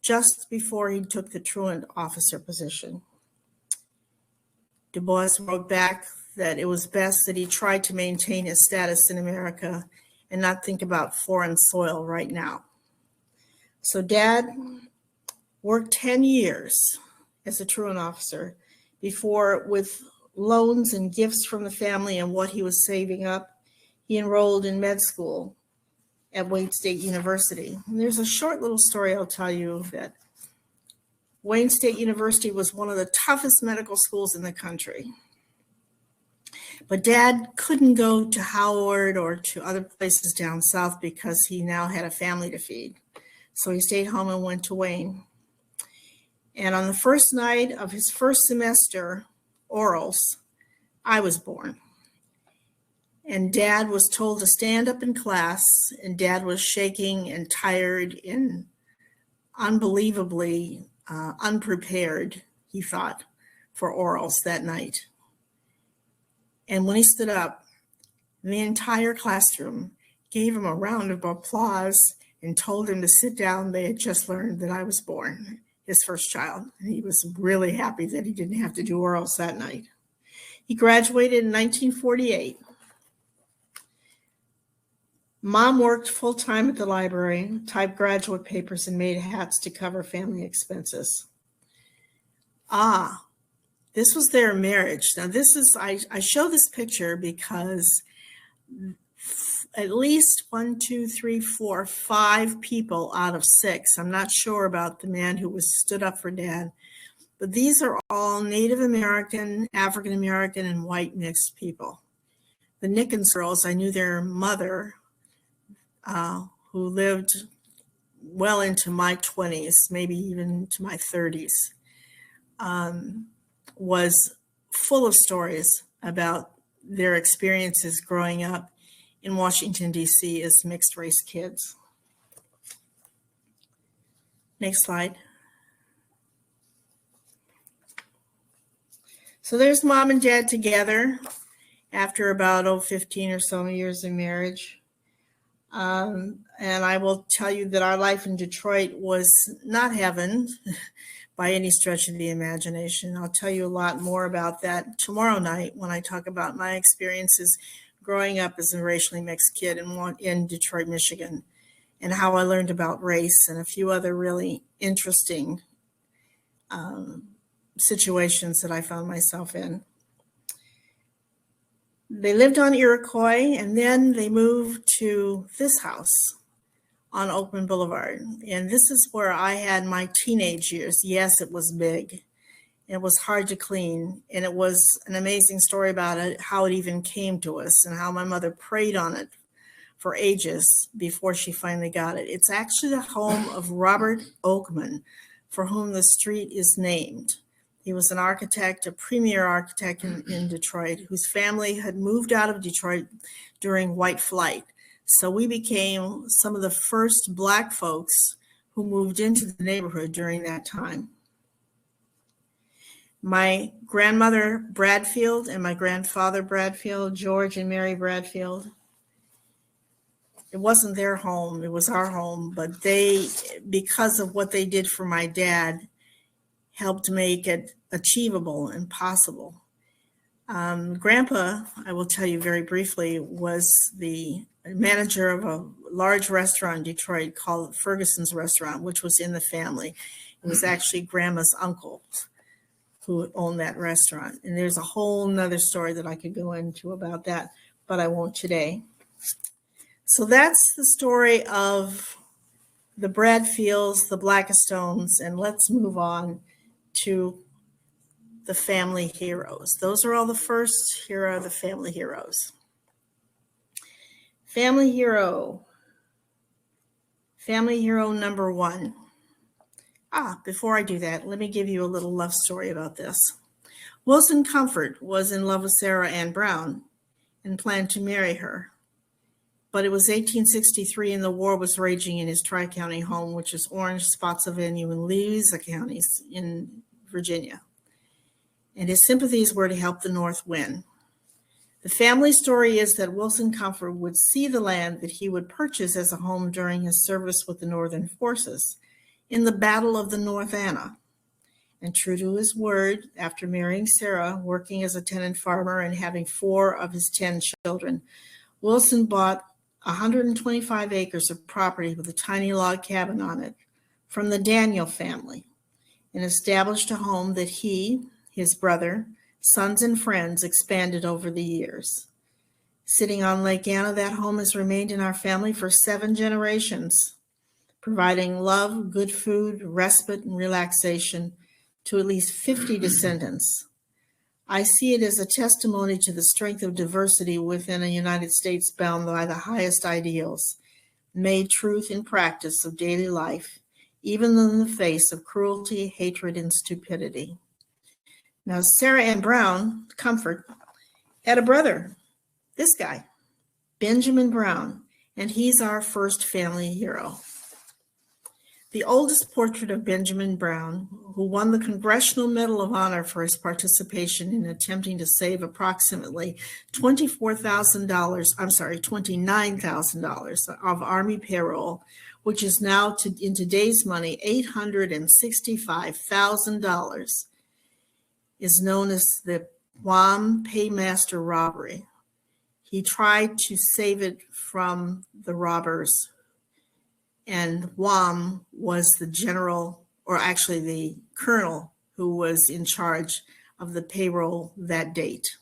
just before he took the truant officer position. Du Bois wrote back that it was best that he tried to maintain his status in America and not think about foreign soil right now. So Dad worked 10 years as a truant officer before, with loans and gifts from the family and what he was saving up, he enrolled in med school at Wayne State University. And there's a short little story I'll tell you that Wayne State University was one of the toughest medical schools in the country. But Dad couldn't go to Howard or to other places down south because he now had a family to feed. So he stayed home and went to Wayne. And on the first night of his first semester orals, I was born. And Dad was told to stand up in class, and Dad was shaking and tired and unbelievably unprepared, he thought, for orals that night. And when he stood up, the entire classroom gave him a round of applause and told him to sit down. They had just learned that I was born, his first child. And he was really happy that he didn't have to do orals that night. He graduated in 1948. Mom worked full-time at the library, typed graduate papers, and made hats to cover family expenses. This was their marriage. Now I show this picture because at least 5 people out of 6, I'm not sure about the man who stood up for Dad, but these are all Native American, African American, and white mixed people. The Nickens girls, I knew their mother, who lived well into my 20s, maybe even to my 30s, was full of stories about their experiences growing up in Washington, D.C. as mixed race kids. Next slide. So there's Mom and Dad together after about 15 or so years of marriage. And I will tell you that our life in Detroit was not heaven by any stretch of the imagination. I'll tell you a lot more about that tomorrow night when I talk about my experiences growing up as a racially mixed kid in Detroit, Michigan, and how I learned about race and a few other really interesting situations that I found myself in. They lived on Iroquois, and then they moved to this house on Oakland Blvd. And this is where I had my teenage years. Yes, it was big. It was hard to clean, and it was an amazing story about it, how it even came to us and how my mother prayed on it for ages before she finally got it. It's actually the home of Robert Oakman, for whom the street is named. He was an architect, a premier architect in Detroit, whose family had moved out of Detroit during white flight. So we became some of the first Black folks who moved into the neighborhood during that time. My grandmother Bradfield and my grandfather Bradfield, George and Mary Bradfield, it wasn't their home, it was our home, but they, because of what they did for my dad, helped make it achievable and possible. Grandpa, I will tell you very briefly, was the manager of a large restaurant in Detroit called Ferguson's Restaurant, which was in the family. It was actually Grandma's uncle who owned that restaurant. And there's a whole nother story that I could go into about that, but I won't today. So that's the story of the Bradfields, the Blackistones, and let's move on to the family heroes. Those are all the first. Here are the family heroes. Family hero number one. Before I do that, let me give you a little love story about this. Wilson Comfort was in love with Sarah Ann Brown and planned to marry her. But it was 1863 and the war was raging in his Tri-County home, which is Orange, Spotsylvania, and Louisa counties in Virginia. And his sympathies were to help the North win. The family story is that Wilson Comfort would see the land that he would purchase as a home during his service with the Northern forces in the Battle of the North Anna. And true to his word, after marrying Sarah, working as a tenant farmer, and having 4 of his 10 children, Wilson bought 125 acres of property with a tiny log cabin on it from the Daniel family and established a home that he, his brother, sons, and friends expanded over the years. Sitting on Lake Anna, that home has remained in our family for 7 generations, providing love, good food, respite, and relaxation to at least 50 descendants. I see it as a testimony to the strength of diversity within a United States bound by the highest ideals, made truth in practice of daily life, even in the face of cruelty, hatred, and stupidity. Now, Sarah Ann Brown, Comfort, had a brother, this guy, Benjamin Brown, and he's our first family hero. The oldest portrait of Benjamin Brown, who won the Congressional Medal of Honor for his participation in attempting to save approximately $29,000 of Army payroll, which is now, in today's money, $865,000, is known as the Guam Paymaster robbery. He tried to save it from the robbers, and Guam was the general, or actually the colonel, who was in charge of the payroll that date.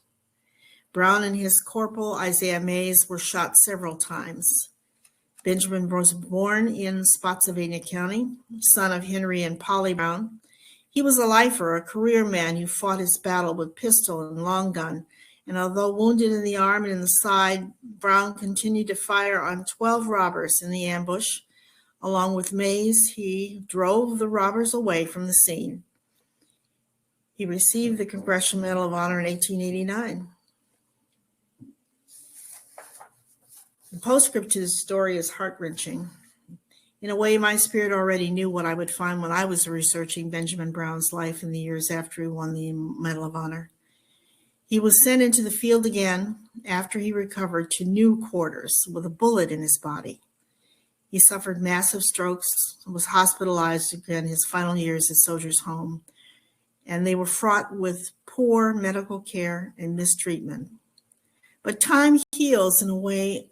Brown and his corporal, Isaiah Mays, were shot several times. Benjamin was born in Spotsylvania County, son of Henry and Polly Brown. He was a lifer, a career man who fought his battle with pistol and long gun. And although wounded in the arm and in the side, Brown continued to fire on 12 robbers in the ambush. Along with Mays, he drove the robbers away from the scene. He received the Congressional Medal of Honor in 1889. The postscript to this story is heart-wrenching. In a way, my spirit already knew what I would find when I was researching Benjamin Brown's life in the years after he won the Medal of Honor. He was sent into the field again after he recovered to new quarters with a bullet in his body. He suffered massive strokes and was hospitalized again his final years at Soldier's Home, and they were fraught with poor medical care and mistreatment. But time heals in a way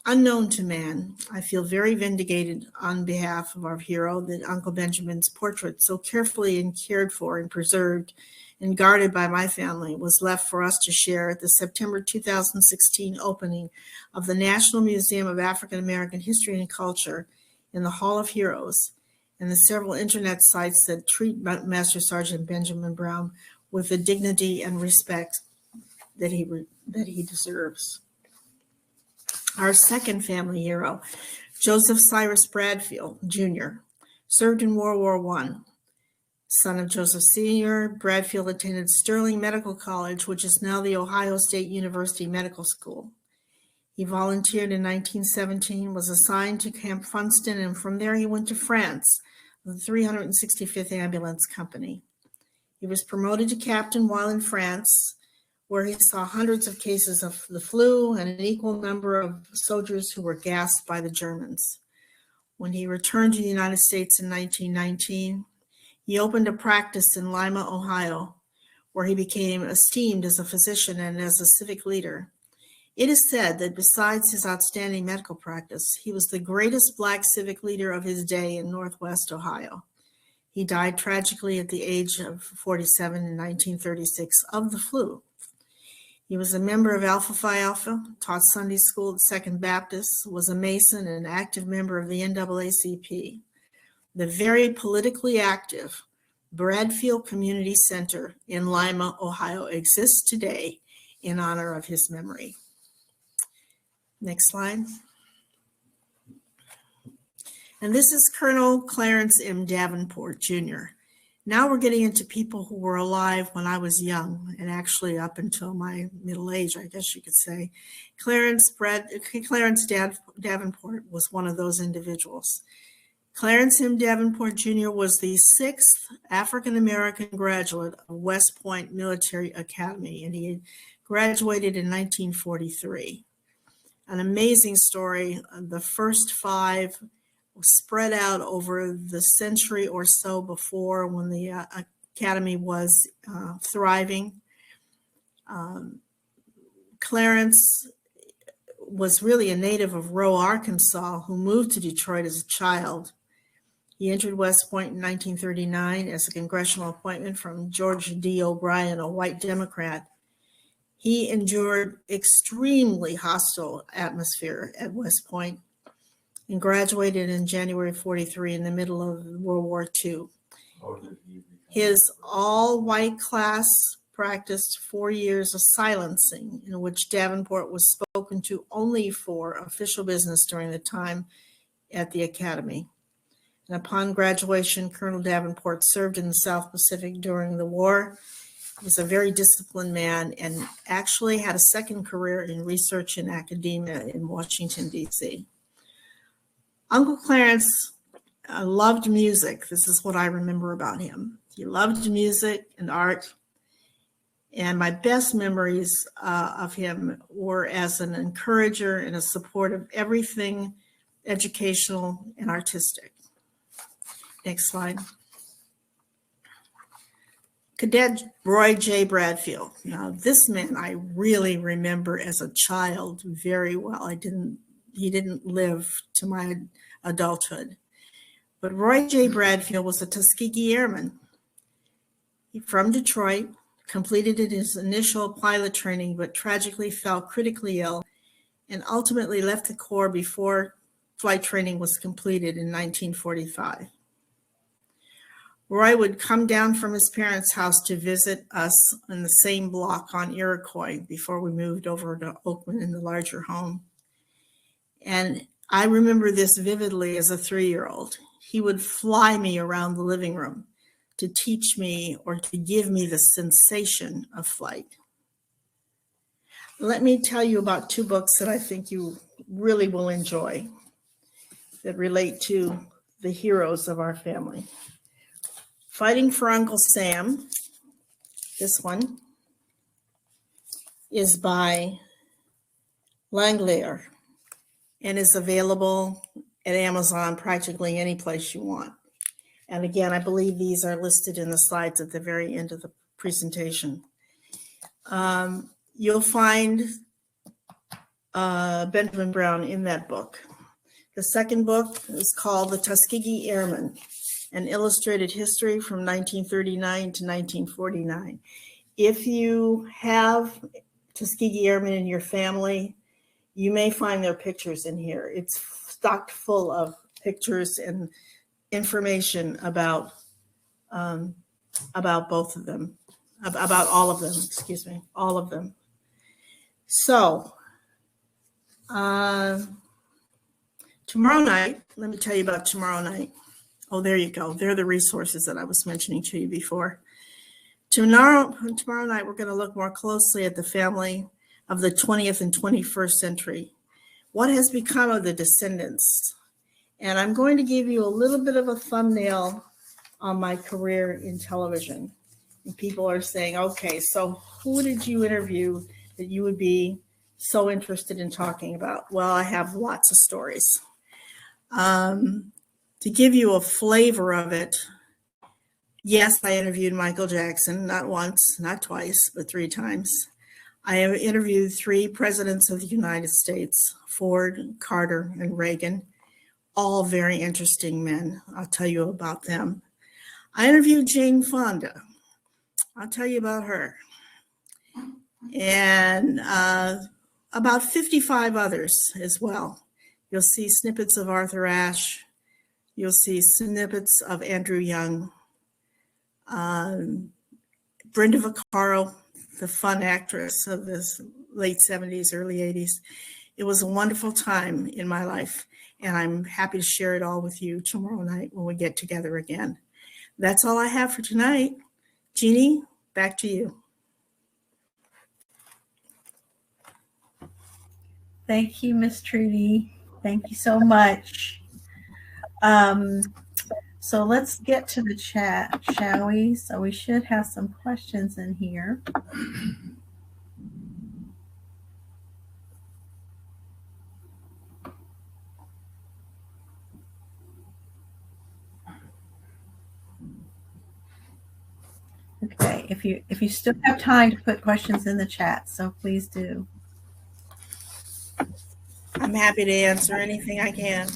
unknown to man. I feel very vindicated on behalf of our hero that Uncle Benjamin's portrait, so carefully and cared for and preserved and guarded by my family, was left for us to share at the September 2016 opening of the National Museum of African American History and Culture in the Hall of Heroes. and the several internet sites that treat Master Sergeant Benjamin Brown with the dignity and respect that he deserves. Our second family hero, Joseph Cyrus Bradfield, Jr., served in World War I. Son of Joseph Sr., Bradfield attended Sterling Medical College, which is now the Ohio State University Medical School. He volunteered in 1917, was assigned to Camp Funston, and from there he went to France, the 365th Ambulance Company. He was promoted to captain while in France, where he saw hundreds of cases of the flu and an equal number of soldiers who were gassed by the Germans. When he returned to the United States in 1919, he opened a practice in Lima, Ohio, where he became esteemed as a physician and as a civic leader. It is said that besides his outstanding medical practice, he was the greatest Black civic leader of his day in Northwest Ohio. He died tragically at the age of 47 in 1936 of the flu. He was a member of Alpha Phi Alpha, taught Sunday school at Second Baptist, was a Mason and an active member of the NAACP. The very politically active Bradfield Community Center in Lima, Ohio exists today in honor of his memory. Next slide. And this is Colonel Clarence M. Davenport, Jr. Now we're getting into people who were alive when I was young, and actually up until my middle age, I guess you could say. Clarence Davenport was one of those individuals. Clarence M. Davenport Jr. was the 6th African-American graduate of West Point Military Academy, and he graduated in 1943. An amazing story. The first 5 spread out over the century or so before, when the academy was thriving. Clarence was really a native of Rowe, Arkansas, who moved to Detroit as a child. He entered West Point in 1939 as a congressional appointment from George D. O'Brien, a white Democrat. He endured extremely hostile atmosphere at West Point and graduated in January 43 in the middle of World War II. His all-white class practiced 4 years of silencing, in which Davenport was spoken to only for official business during the time at the academy. And upon graduation, Colonel Davenport served in the South Pacific during the war. He was a very disciplined man and actually had a second career in research and academia in Washington, D.C. Uncle Clarence loved music. This is what I remember about him. He loved music and art. And my best memories of him were as an encourager and a support of everything educational and artistic. Next slide. Cadet Roy J. Bradfield. Now, this man I really remember as a child very well. He didn't live to my adulthood. But Roy J. Bradfield was a Tuskegee Airman. From Detroit, completed his initial pilot training, but tragically fell critically ill and ultimately left the Corps before flight training was completed in 1945. Roy would come down from his parents' house to visit us in the same block on Iroquois before we moved over to Oakland in the larger home. And I remember this vividly as a 3-year-old. He would fly me around the living room to teach me or to give me the sensation of flight. Let me tell you about 2 books that I think you really will enjoy that relate to the heroes of our family. Fighting for Uncle Sam, this one, is by Langlaire and is available at Amazon practically any place you want. And again, I believe these are listed in the slides at the very end of the presentation. You'll find Benjamin Brown in that book. The second book is called The Tuskegee Airmen, an illustrated history from 1939 to 1949. If you have Tuskegee Airmen in your family, you may find their pictures in here. It's stocked full of pictures and information about both of them, about all of them, all of them. So tomorrow night, let me tell you about tomorrow night. Oh, there you go. They're the resources that I was mentioning to you before. Tomorrow night, we're going to look more closely at the family of the 20th and 21st century. What has become of the descendants? And I'm going to give you a little bit of a thumbnail on my career in television. And people are saying, okay, so who did you interview that you would be so interested in talking about? Well, I have lots of stories. To give you a flavor of it, yes, I interviewed Michael Jackson, not once, not twice, but 3 times. I have interviewed 3 presidents of the United States, Ford, Carter, and Reagan, all very interesting men. I'll tell you about them. I interviewed Jane Fonda. I'll tell you about her. And about 55 others as well. You'll see snippets of Arthur Ashe. You'll see snippets of Andrew Young. Brenda Vaccaro, the fun actress of the late 70s, early 80s. It was a wonderful time in my life, and I'm happy to share it all with you tomorrow night when we get together again. That's all I have for tonight. Jeannie, back to you. Thank you, Miss Trudy. Thank you so much. So let's get to the chat, shall we? So we should have some questions in here. Okay, if you still have time to put questions in the chat, so please do. I'm happy to answer anything I can.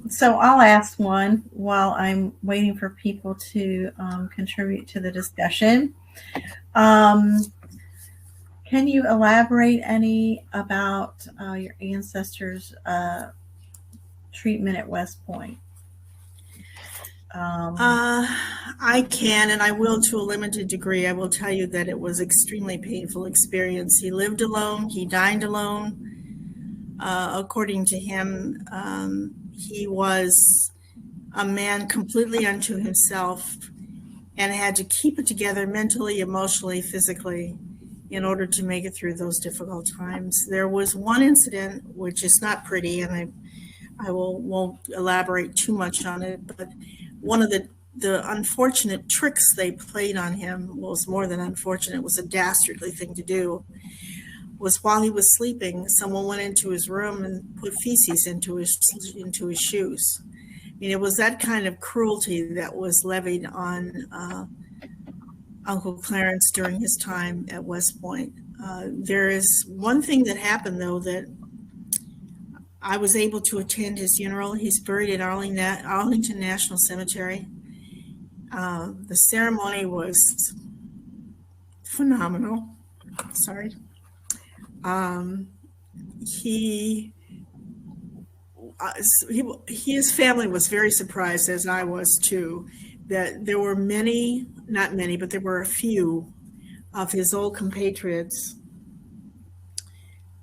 So I'll ask one while I'm waiting for people to contribute to the discussion. Can you elaborate any about your ancestors' treatment at West Point? I can, and I will to a limited degree. I will tell you that it was extremely painful experience. He lived alone. He dined alone. According to him, he was a man completely unto himself and had to keep it together mentally, emotionally, physically in order to make it through those difficult times. There was one incident which is not pretty, and I won't elaborate too much on it, but one of the unfortunate tricks they played on him was more than unfortunate. It was a dastardly thing to do. Was while he was sleeping, someone went into his room and put feces into his shoes. I mean, it was that kind of cruelty that was levied on Uncle Clarence during his time at West Point. There is one thing that happened, though, that I was able to attend his funeral. He's buried at Arlington National Cemetery. The ceremony was phenomenal. Sorry. His family was very surprised, as I was too, that there were not many, but there were a few of his old compatriots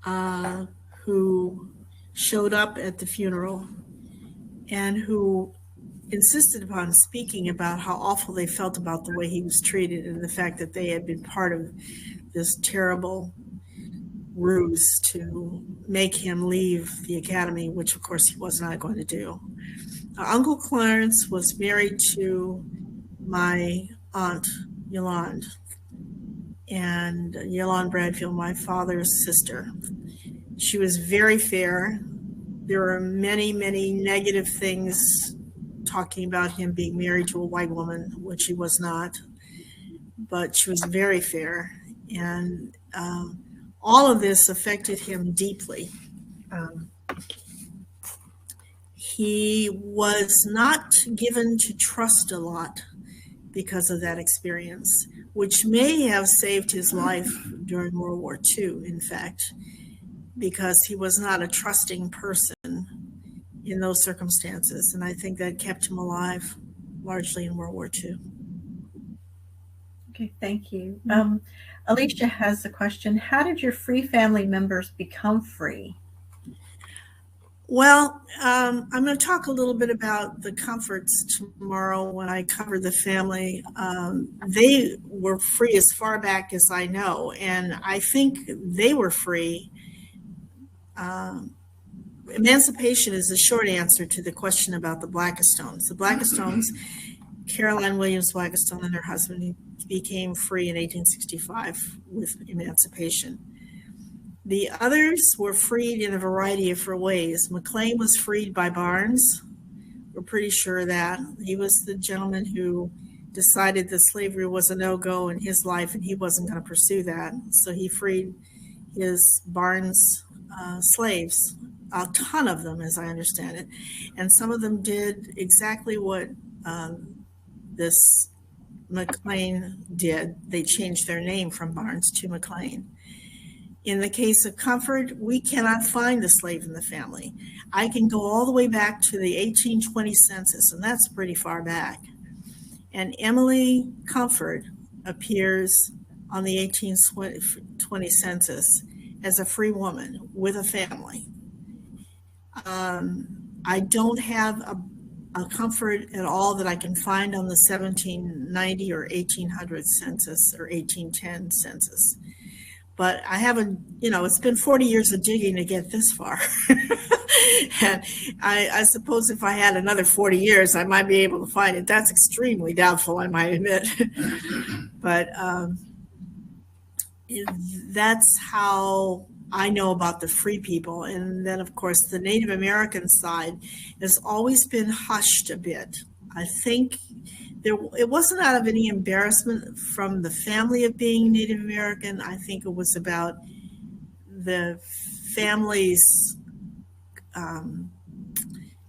who showed up at the funeral and who insisted upon speaking about how awful they felt about the way he was treated and the fact that they had been part of this terrible ruse to make him leave the academy, which of course he was not going to do. Uncle Clarence was married to my aunt Yolande, and Yolande Bradfield, my father's sister. She was very fair. There were many, many negative things talking about him being married to a white woman, which he was not, but she was very fair. And all of this affected him deeply. He was not given to trust a lot because of that experience, which may have saved his life during World War II, in fact. because he was not a trusting person in those circumstances. And I think that kept him alive largely in World War II. Okay, thank you. Alicia has a question. How did your free family members become free? Well, I'm going to talk a little bit about the Comforts tomorrow when I cover the family. They were free as far back as I know, and I think they were free. Emancipation is the short answer to the question about the Blackistones. The Blackistones, Caroline Williams Blackistone and her husband, became free in 1865 with emancipation. The others were freed in a variety of different ways. McLean was freed by Barnes. We're pretty sure of that. He was the gentleman who decided that slavery was a no-go in his life and he wasn't going to pursue that. So he freed his Barnes slaves, a ton of them, as I understand it. And some of them did exactly what this McLean did. They changed their name from Barnes to McLean. In the case of Comfort, we cannot find the slave in the family. I can go all the way back to the 1820 census, and that's pretty far back. And Emily Comfort appears on the 1820 census as a free woman with a family. I don't have a Comfort at all that I can find on the 1790 or 1800 census or 1810 census. But I haven't, it's been 40 years of digging to get this far. And I suppose if I had another 40 years, I might be able to find it. That's extremely doubtful, I might admit. But that's how I know about the free people. And then, of course, the Native American side has always been hushed a bit. I think it wasn't out of any embarrassment from the family of being Native American. I think it was about the family's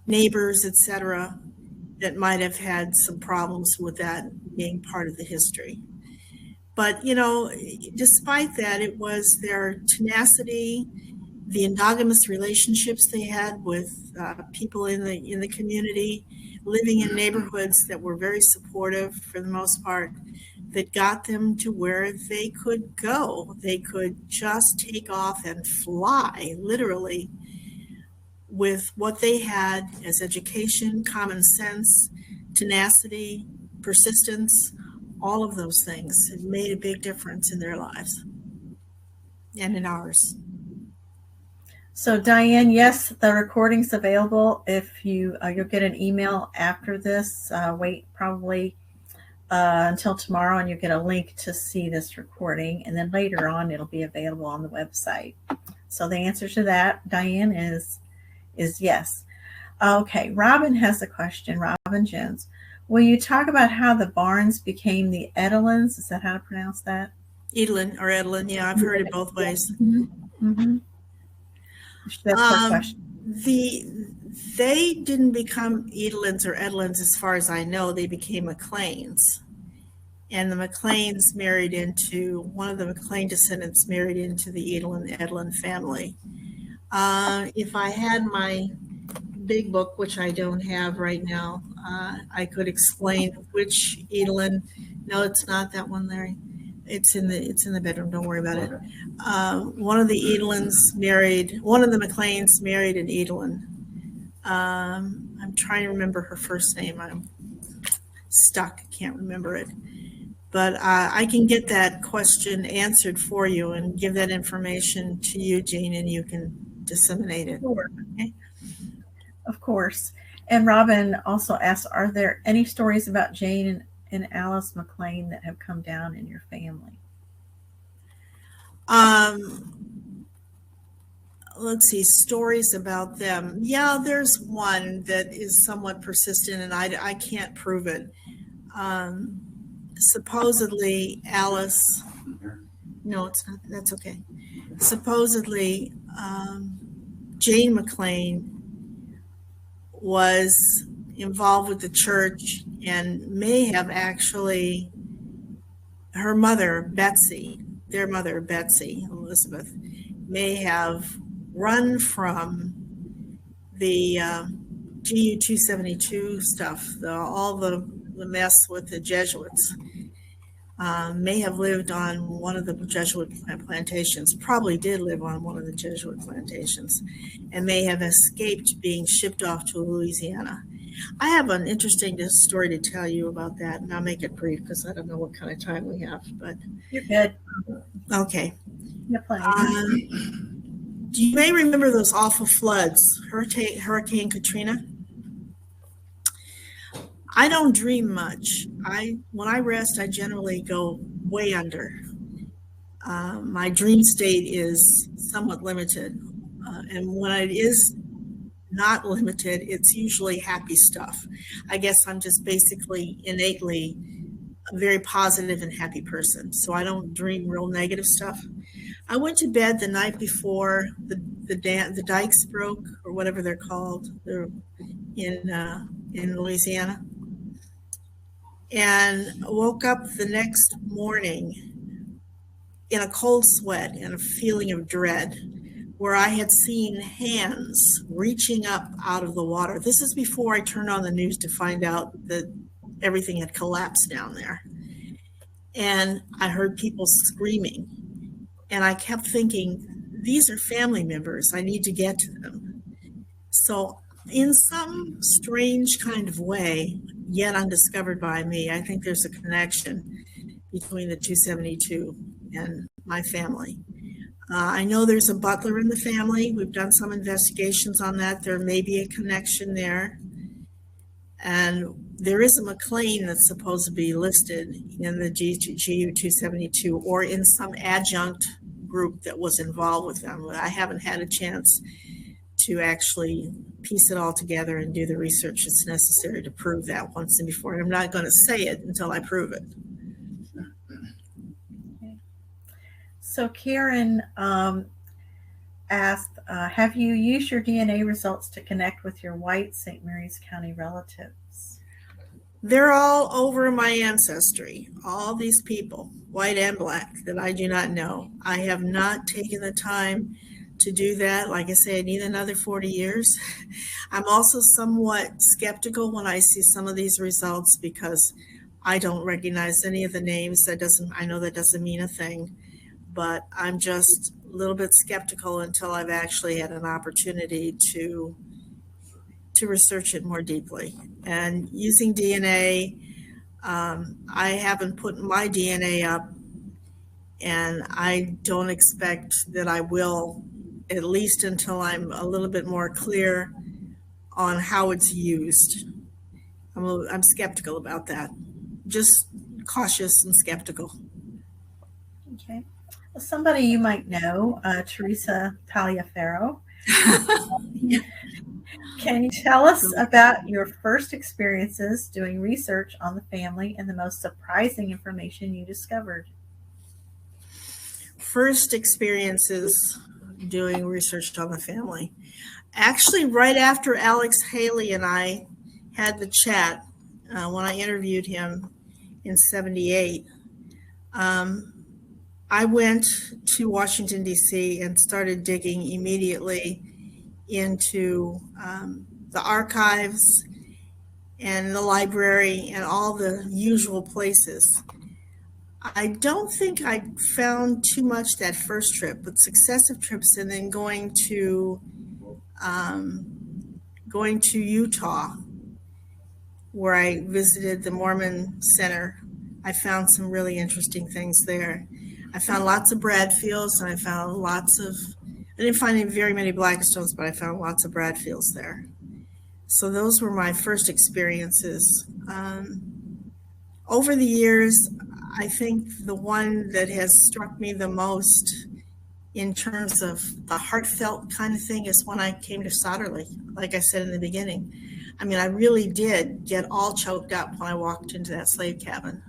neighbors, etc., that might have had some problems with that being part of the history. But, despite that, it was their tenacity, the endogamous relationships they had with people in the community, living in neighborhoods that were very supportive for the most part, that got them to where they could go. They could just take off and fly, literally, with what they had as education, common sense, tenacity, persistence. All of those things have made a big difference in their lives and in ours. So Diane, yes, the recording's available. If you'll get an email after this, wait probably until tomorrow and you'll get a link to see this recording. And then later on, it'll be available on the website. So the answer to that, Diane, is yes. Okay, Robin has a question. Robin Jones. Will you talk about how the Barnes became the Edelins? Is that how to pronounce that? Edelin or Edelin, yeah, I've heard it both ways. Mm-hmm. Mm-hmm. That's her question. They didn't become Edelins or Edelins as far as I know. They became McLeans. And the McLeans married into, one of the McLean descendants married into the Edelin family. If I had my big book, which I don't have right now, I could explain which Edelin. No, it's not that one, Larry. It's in the bedroom. Don't worry about it. One of the Edelins married, one of the McLeans married an Edelin. I'm trying to remember her first name. I'm stuck. Can't remember it. But I can get that question answered for you and give that information to you, Jane, and you can disseminate it. Sure. Okay? Of course. And Robin also asked, are there any stories about Jane and Alice McLean that have come down in your family? Let's see, stories about them. Yeah, there's one that is somewhat persistent, and I can't prove it. Supposedly Alice, no, it's not, that's okay. Supposedly Jane McLean was involved with the church and may have actually, her mother, Betsy, their mother, Betsy, Elizabeth, may have run from the GU-272 stuff, all the mess with the Jesuits. May have lived on one of the Jesuit plantations, probably did live on one of the Jesuit plantations, and may have escaped being shipped off to Louisiana. I have an interesting story to tell you about that, and I'll make it brief because I don't know what kind of time we have. But you're good. Okay. You're plenty. You may remember those awful floods, Hurricane Katrina. I don't dream much. When I rest, I generally go way under. My dream state is somewhat limited. And when it is not limited, it's usually happy stuff. I guess I'm just basically innately a very positive and happy person. So I don't dream real negative stuff. I went to bed the night before the dikes broke, or whatever they're called. They're in Louisiana. And woke up the next morning in a cold sweat and a feeling of dread, where I had seen hands reaching up out of the water. This is before I turned on the news to find out that everything had collapsed down there. And I heard people screaming. And I kept thinking, these are family members. I need to get to them. So in some strange kind of way, yet undiscovered by me, I think there's a connection between the 272 and my family. I know there's a butler in the family. We've done some investigations on that. There may be a connection there. And there is a McLean that's supposed to be listed in the GU-272 or in some adjunct group that was involved with them. I haven't had a chance to actually piece it all together and do the research that's necessary to prove that once and before. And I'm not going to say it until I prove it. Okay. So Karen asked, have you used your DNA results to connect with your white St. Mary's County relatives? They're all over my ancestry, all these people, white and black, that I do not know. I have not taken the time to do that. Like I say, I need another 40 years. I'm also somewhat skeptical when I see some of these results because I don't recognize any of the names. I know that doesn't mean a thing, but I'm just a little bit skeptical until I've actually had an opportunity to research it more deeply. And using DNA, I haven't put my DNA up, and I don't expect that I will, at least until I'm a little bit more clear on how it's used. I'm skeptical about that. Just cautious and skeptical. Okay. Well, somebody you might know, Trudy Taliaferro. Can you tell us about your first experiences doing research on the family and the most surprising information you discovered? First experiences doing research on the family. Actually, right after Alex Haley and I had the chat, when I interviewed him in 78, I went to Washington, D.C. and started digging immediately into the archives and the library and all the usual places. I don't think I found too much that first trip, but successive trips, and then going to Utah, where I visited the Mormon Center. I found some really interesting things there. I found lots of Bradfields, and I found I didn't find very many Blackistones, but I found lots of Bradfields there. So those were my first experiences. Over the years, I think the one that has struck me the most in terms of the heartfelt kind of thing is when I came to Sotterley, like I said in the beginning. I mean, I really did get all choked up when I walked into that slave cabin.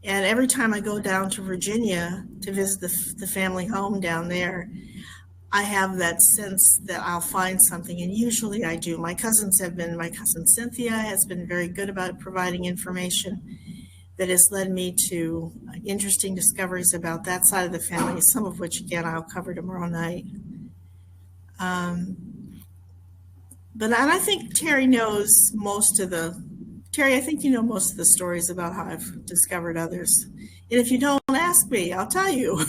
And every time I go down to Virginia to visit the family home down there, I have that sense that I'll find something, and usually I do. My cousin Cynthia has been very good about providing information. that has led me to interesting discoveries about that side of the family, some of which, again, I'll cover tomorrow night. And I think Terry knows Terry, I think you know most of the stories about how I've discovered others. And if you don't ask me, I'll tell you.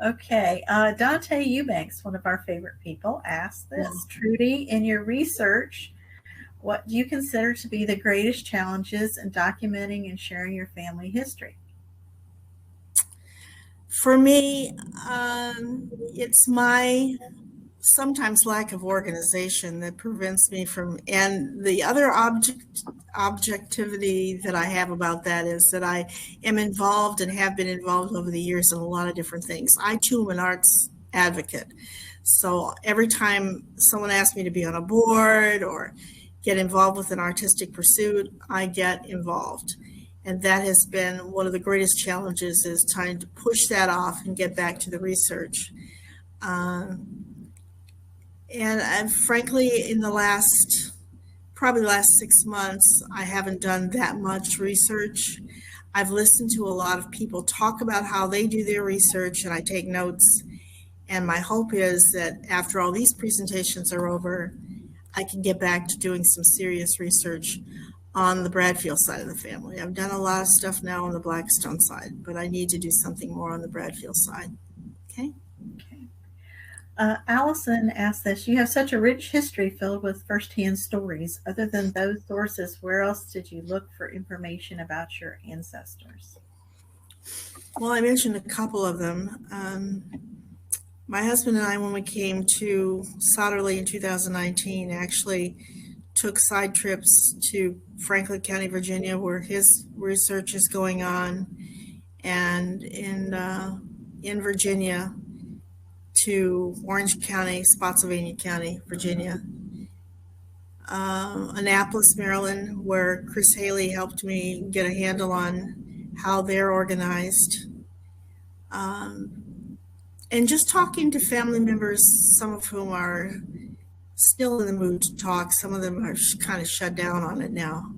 Okay. Dante Eubanks, one of our favorite people, asked this. Trudy, in your research, what do you consider to be the greatest challenges in documenting and sharing your family history? For me, it's my sometimes lack of organization that prevents me from, and the other objectivity that I have about that is that I am involved and have been involved over the years in a lot of different things. I too am an arts advocate. So every time someone asks me to be on a board or get involved with an artistic pursuit, I get involved. And that has been one of the greatest challenges, is trying to push that off and get back to the research. And frankly, in probably the last 6 months, I haven't done that much research. I've listened to a lot of people talk about how they do their research, and I take notes. And my hope is that after all these presentations are over, I can get back to doing some serious research on the Bradfield side of the family. I've done a lot of stuff now on the Blackistone side, but I need to do something more on the Bradfield side. Okay. Allison asked this. You have such a rich history filled with firsthand stories. Other than those sources, where else did you look for information about your ancestors? Well, I mentioned a couple of them. My husband and I, when we came to Sotterley in 2019, actually took side trips to Franklin County, Virginia, where his research is going on, and in Virginia to Orange County, Spotsylvania County, Virginia, Annapolis, Maryland, where Chris Haley helped me get a handle on how they're organized, and just talking to family members, some of whom are still in the mood to talk. Some of them are kind of shut down on it now.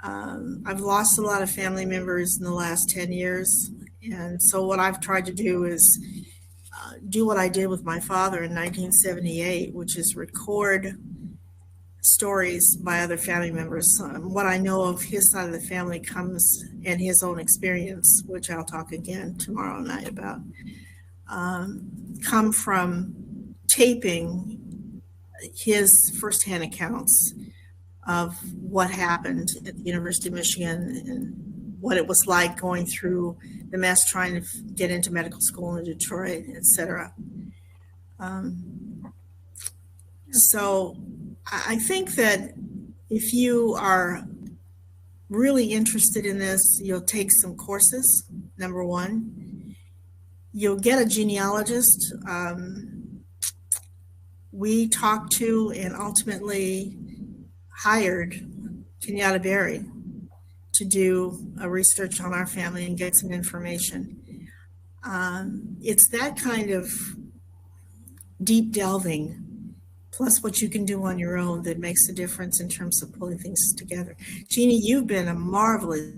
I've lost a lot of family members in the last 10 years. And so what I've tried to do is do what I did with my father in 1978, which is record stories by other family members. What I know of his side of the family comes in his own experience, which I'll talk again tomorrow night about, come from taping his firsthand accounts of what happened at the University of Michigan and what it was like going through the mess trying to get into medical school in Detroit, etc. So I think that if you are really interested in this, you'll take some courses, number one. You'll get a genealogist. We talked to and ultimately hired Kenyatta Berry to do a research on our family and get some information. It's that kind of deep delving, plus what you can do on your own, that makes a difference in terms of pulling things together. Jeannie, you've been a marvelous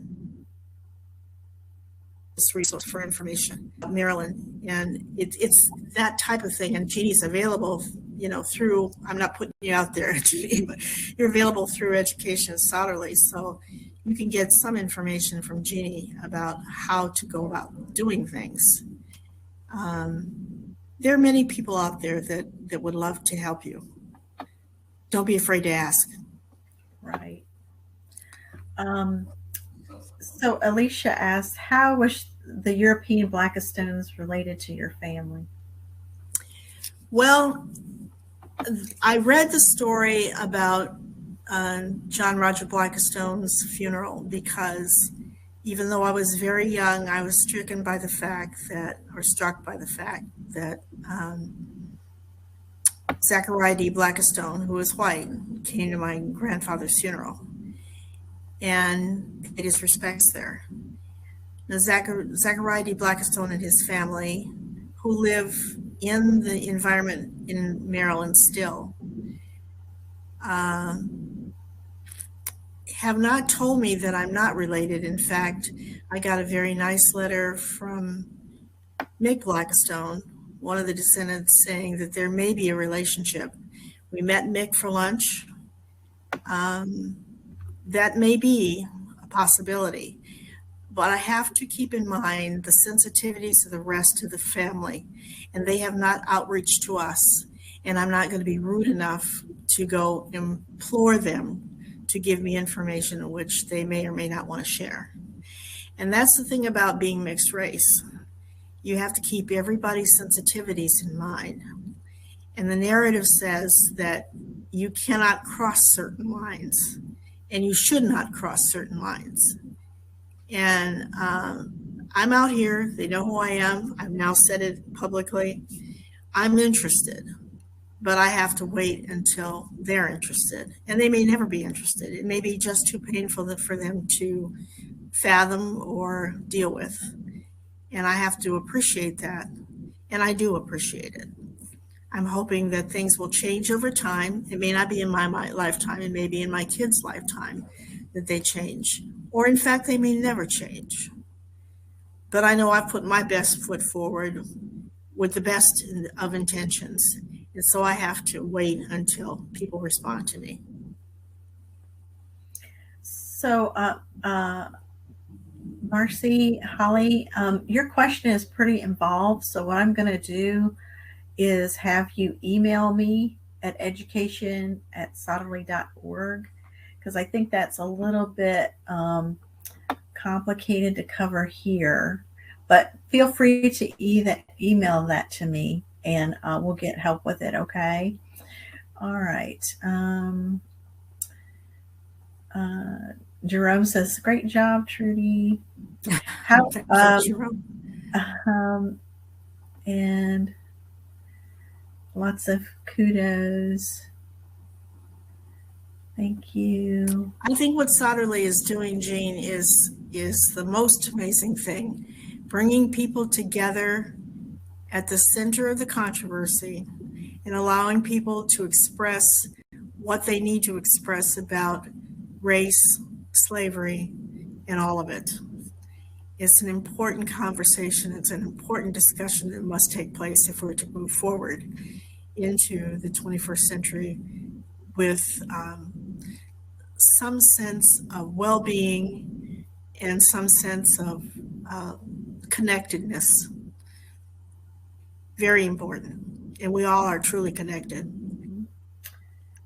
resource for information, Maryland, and it's that type of thing. And Jeannie's available, through, I'm not putting you out there, Jeannie, but you're available through Education at Sotterley, so you can get some information from Jeannie about how to go about doing things. There are many people out there that would love to help you. Don't be afraid to ask. Right. So Alicia asks, how was the European Blackistones related to your family? Well, I read the story about John Roger Blackistone's funeral because even though I was very young, I was struck by the fact that Zachariah D. Blackistone, who was white, came to my grandfather's funeral and paid his respects there. Now, Zachariah D. Blackistone and his family, who live in the environment in Maryland still, have not told me that I'm not related. In fact, I got a very nice letter from Mick Blackistone, one of the descendants, saying that there may be a relationship. We met Mick for lunch. That may be a possibility, but I have to keep in mind the sensitivities of the rest of the family, and they have not outreached to us, and I'm not going to be rude enough to go implore them to give me information which they may or may not want to share. And that's the thing about being mixed race. You have to keep everybody's sensitivities in mind. And the narrative says that you cannot cross certain lines, and you should not cross certain lines. And I'm out here. They know who I am. I've now said it publicly. I'm interested, but I have to wait until they're interested. And they may never be interested. It may be just too painful for them to fathom or deal with. And I have to appreciate that. And I do appreciate it. I'm hoping that things will change over time. It may not be in my lifetime. It may be in my kids' lifetime that they change. Or in fact, they may never change. But I know I've put my best foot forward with the best of intentions. And so I have to wait until people respond to me. So, Marcy, Holly, your question is pretty involved. So what I'm going to do is have you email me at education@sotterley.org, because I think that's a little bit complicated to cover here. But feel free to email that to me, and we'll get help with it, okay? All right. Jerome says, great job, Trudy. How, and lots of kudos. Thank you. I think what Sotterley is doing, Jean, is the most amazing thing. Bringing people together at the center of the controversy and allowing people to express what they need to express about race, slavery, and all of it. It's an important conversation. It's an important discussion that must take place if we're to move forward into the 21st century with some sense of well-being and some sense of connectedness. Very important. And we all are truly connected.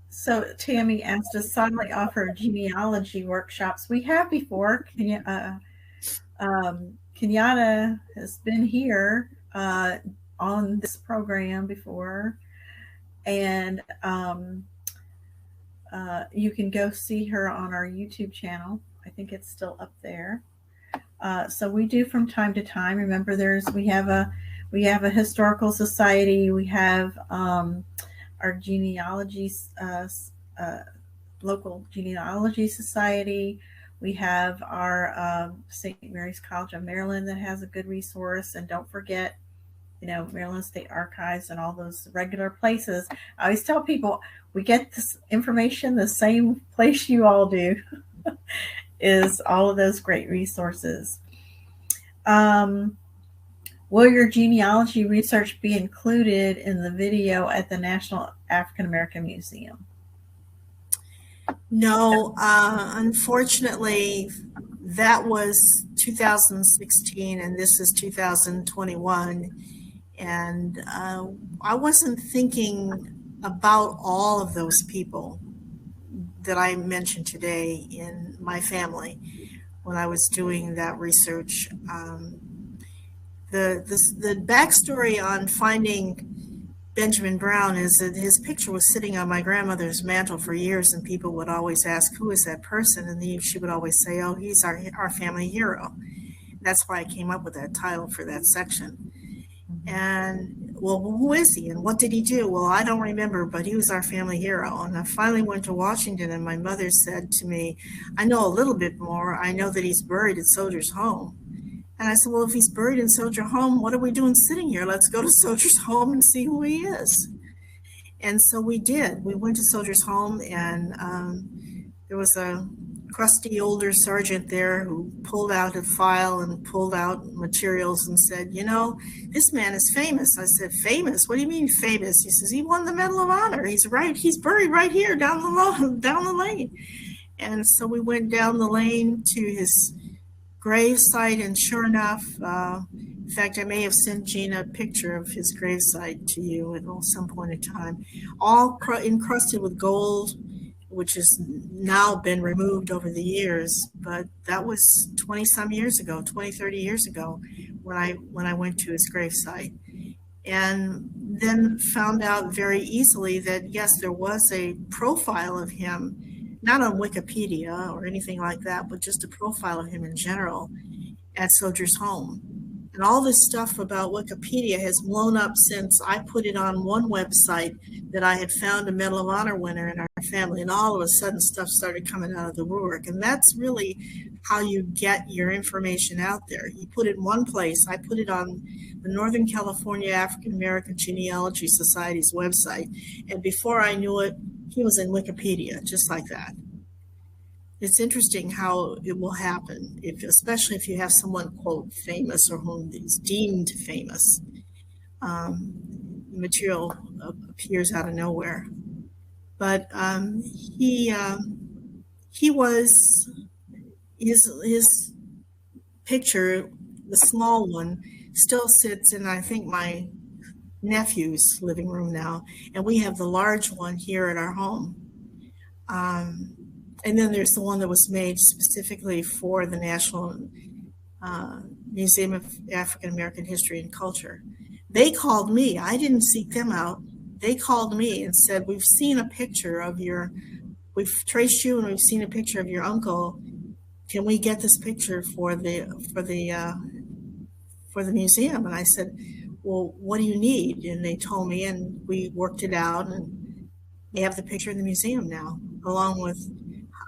So Tammy asked, does Sotterley offer genealogy workshops? We have before. Kenyatta has been here on this program before, and you can go see her on our YouTube channel. I think it's still up there. So we do from time to time. Remember, we have a historical society. We have our genealogy, local genealogy society. We have our St. Mary's College of Maryland that has a good resource. And don't forget, Maryland State Archives and all those regular places. I always tell people we get this information the same place you all do, is all of those great resources. Will your genealogy research be included in the video at the National African American Museum? No, unfortunately, that was 2016 and this is 2021. And I wasn't thinking about all of those people that I mentioned today in my family when I was doing that research. The backstory on finding Benjamin Brown is that his picture was sitting on my grandmother's mantle for years, and people would always ask, who is that person? And she would always say, oh, he's our family hero. That's why I came up with that title for that section. And, well, who is he and what did he do? Well, I don't remember, but he was our family hero. And I finally went to Washington, and my mother said to me, I know a little bit more. I know that he's buried at Soldiers Home. And I said, well, if he's buried in Soldier Home, what are we doing sitting here? Let's go to Soldier's Home and see who he is. And so we did. We went to Soldier's Home, and there was a crusty older sergeant there who pulled out a file and pulled out materials and said, this man is famous. I said, famous? What do you mean famous? He says, he won the Medal of Honor. He's buried right here down the lane. And so we went down the lane to his grave site, and sure enough, in fact, I may have sent Gina a picture of his grave site to you at some point in time, all encrusted with gold, which has now been removed over the years. But that was 20 some years ago, 20, 30 years ago, when I went to his grave site. And then found out very easily that, yes, there was a profile of him, not on Wikipedia or anything like that, but just a profile of him in general at Soldier's Home. And all this stuff about Wikipedia has blown up since I put it on one website that I had found a Medal of Honor winner in our family, and all of a sudden stuff started coming out of the woodwork. And that's really how you get your information out there. You put it in one place. I put it on the Northern California African American Genealogy Society's website, and before I knew it, he was in Wikipedia, just like that. It's interesting how it will happen, especially if you have someone, quote, famous or whom is deemed famous. Material appears out of nowhere. But his picture, the small one, still sits in, I think, my nephew's living room now. And we have the large one here at our home. And then there's the one that was made specifically for the National Museum of African American History and Culture. They called me. I didn't seek them out. They called me and said, we've traced you and we've seen a picture of your uncle. Can we get this picture for the museum? And I said, well, what do you need? And they told me, and we worked it out, and they have the picture in the museum now, along with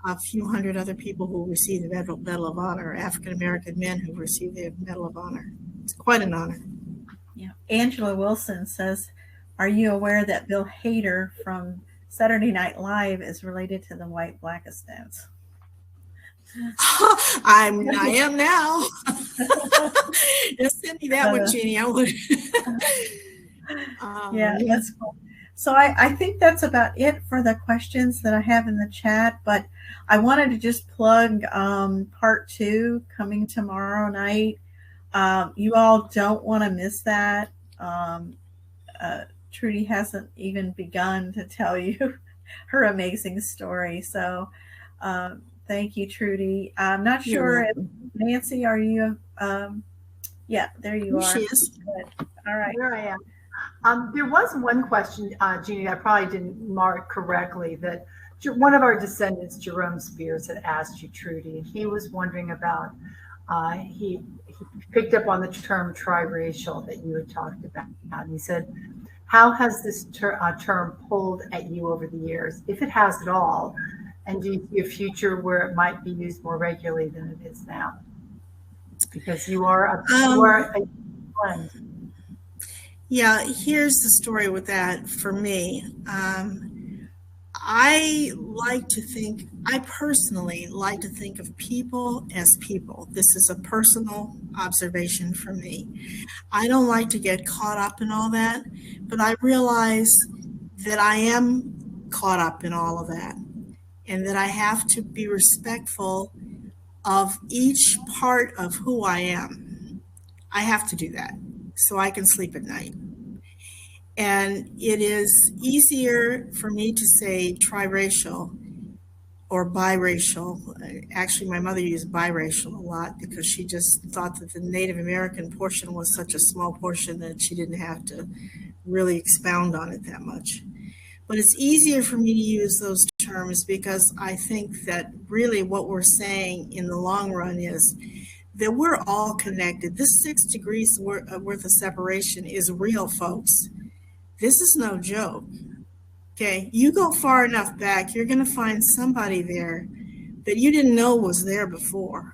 a few hundred other people who received the Medal of Honor, African-American men who received the Medal of Honor. It's quite an honor. Yeah. Angela Wilson says, are you aware that Bill Hader from Saturday Night Live is related to the White Blackistones? I am now. Just send me that one, Jeannie. I would. Yeah, that's cool. So I think that's about it for the questions that I have in the chat, but I wanted to just plug part 2 coming tomorrow night. You all don't want to miss that. Trudy hasn't even begun to tell you her amazing story. So thank you, Trudy. I'm not sure if Nancy, are you? Yeah, there you are. She is. Good. All right. Here I am. There was one question, Jeannie, I probably didn't mark correctly, that one of our descendants, Jerome Spears, had asked you, Trudy, and he was wondering about, he picked up on the term triracial that you had talked about. And he said, how has this term pulled at you over the years, if it has at all? And do you see a future where it might be used more regularly than it is now? Because you are a blend. Yeah, here's the story with that for me. I personally like to think of people as people. This is a personal observation for me. I don't like to get caught up in all that, but I realize that I am caught up in all of that, and that I have to be respectful of each part of who I am. I have to do that so I can sleep at night. And it is easier for me to say triracial or biracial. Actually, my mother used biracial a lot because she just thought that the Native American portion was such a small portion that she didn't have to really expound on it that much. But it's easier for me to use those terms because I think that really what we're saying in the long run is that we're all connected. This 6 degrees worth of separation is real, folks. This is no joke. Okay, you go far enough back, you're going to find somebody there that you didn't know was there before.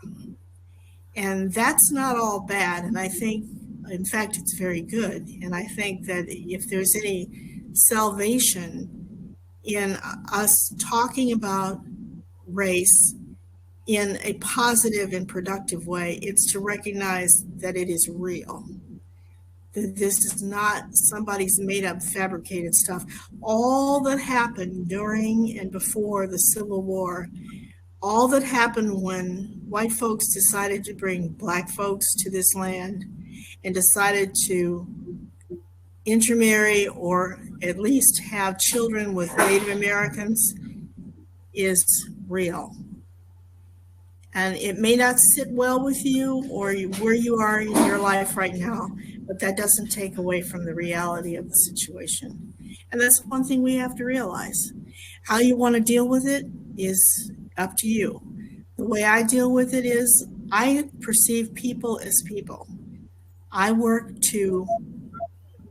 And that's not all bad. And I think, in fact, it's very good. And I think that if there's any salvation in us talking about race in a positive and productive way. It's to recognize that it is real. That this is not somebody's made up, fabricated stuff. All that happened during and before the Civil War, all that happened when white folks decided to bring black folks to this land and decided to intermarry or at least have children with Native Americans is real. And it may not sit well with you or where you are in your life right now, but that doesn't take away from the reality of the situation. And that's one thing we have to realize. How you want to deal with it is up to you. The way I deal with it is I perceive people as people. I work to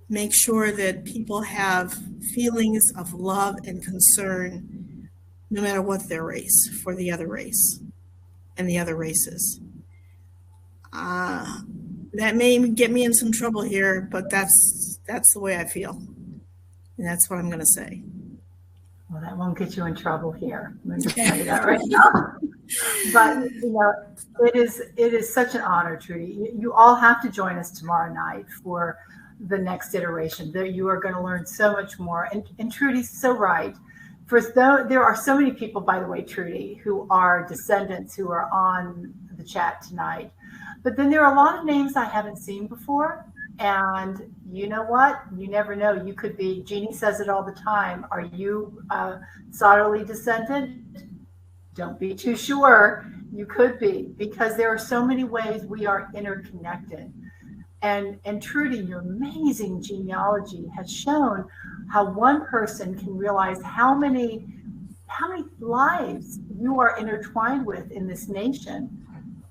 make sure that people have feelings of love and concern, no matter what their race, for the other race and the other races. That may get me in some trouble here, but that's the way I feel. And that's what I'm going to say. Well, that won't get you in trouble here. I'm going to tell you that right now. But it is such an honor, Trudy. You all have to join us tomorrow night for the next iteration. There, you are going to learn so much more. And Trudy's so right. First, though, there are so many people, by the way, Trudy, who are descendants who are on the chat tonight. But then there are a lot of names I haven't seen before. And you know what? You never know. You could be, Jeannie says it all the time. Are you a Sotterley descendant? Don't be too sure. You could be, because there are so many ways we are interconnected. And Trudy, your amazing genealogy has shown how one person can realize how many lives you are intertwined with in this nation.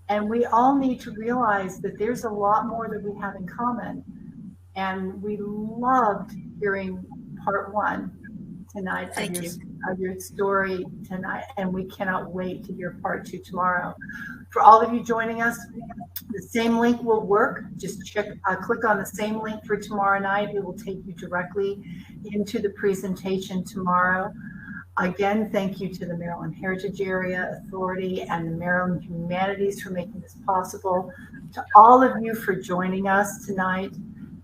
And we all need to realize that there's a lot more that we have in common. And we loved hearing part one tonight of your story tonight. And we cannot wait to hear part two tomorrow. For all of you joining us, the same link will work. Just click on the same link for tomorrow night. It will take you directly into the presentation tomorrow. Again, thank you to the Maryland Heritage Area Authority and the Maryland Humanities for making this possible. To all of you for joining us tonight.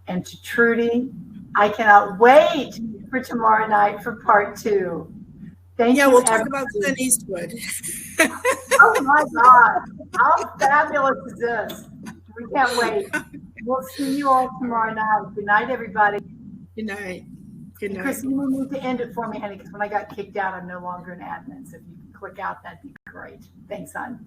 And to Trudy, I cannot wait for tomorrow night for part two. Thank you. We'll talk about Clint Eastwood. Oh my God. How fabulous is this? We can't wait. We'll see you all tomorrow night. Good night, everybody. Good night. Good night. Christine, you need to end it for me, honey, because when I got kicked out, I'm no longer an admin. So if you can click out, that'd be great. Thanks, hon.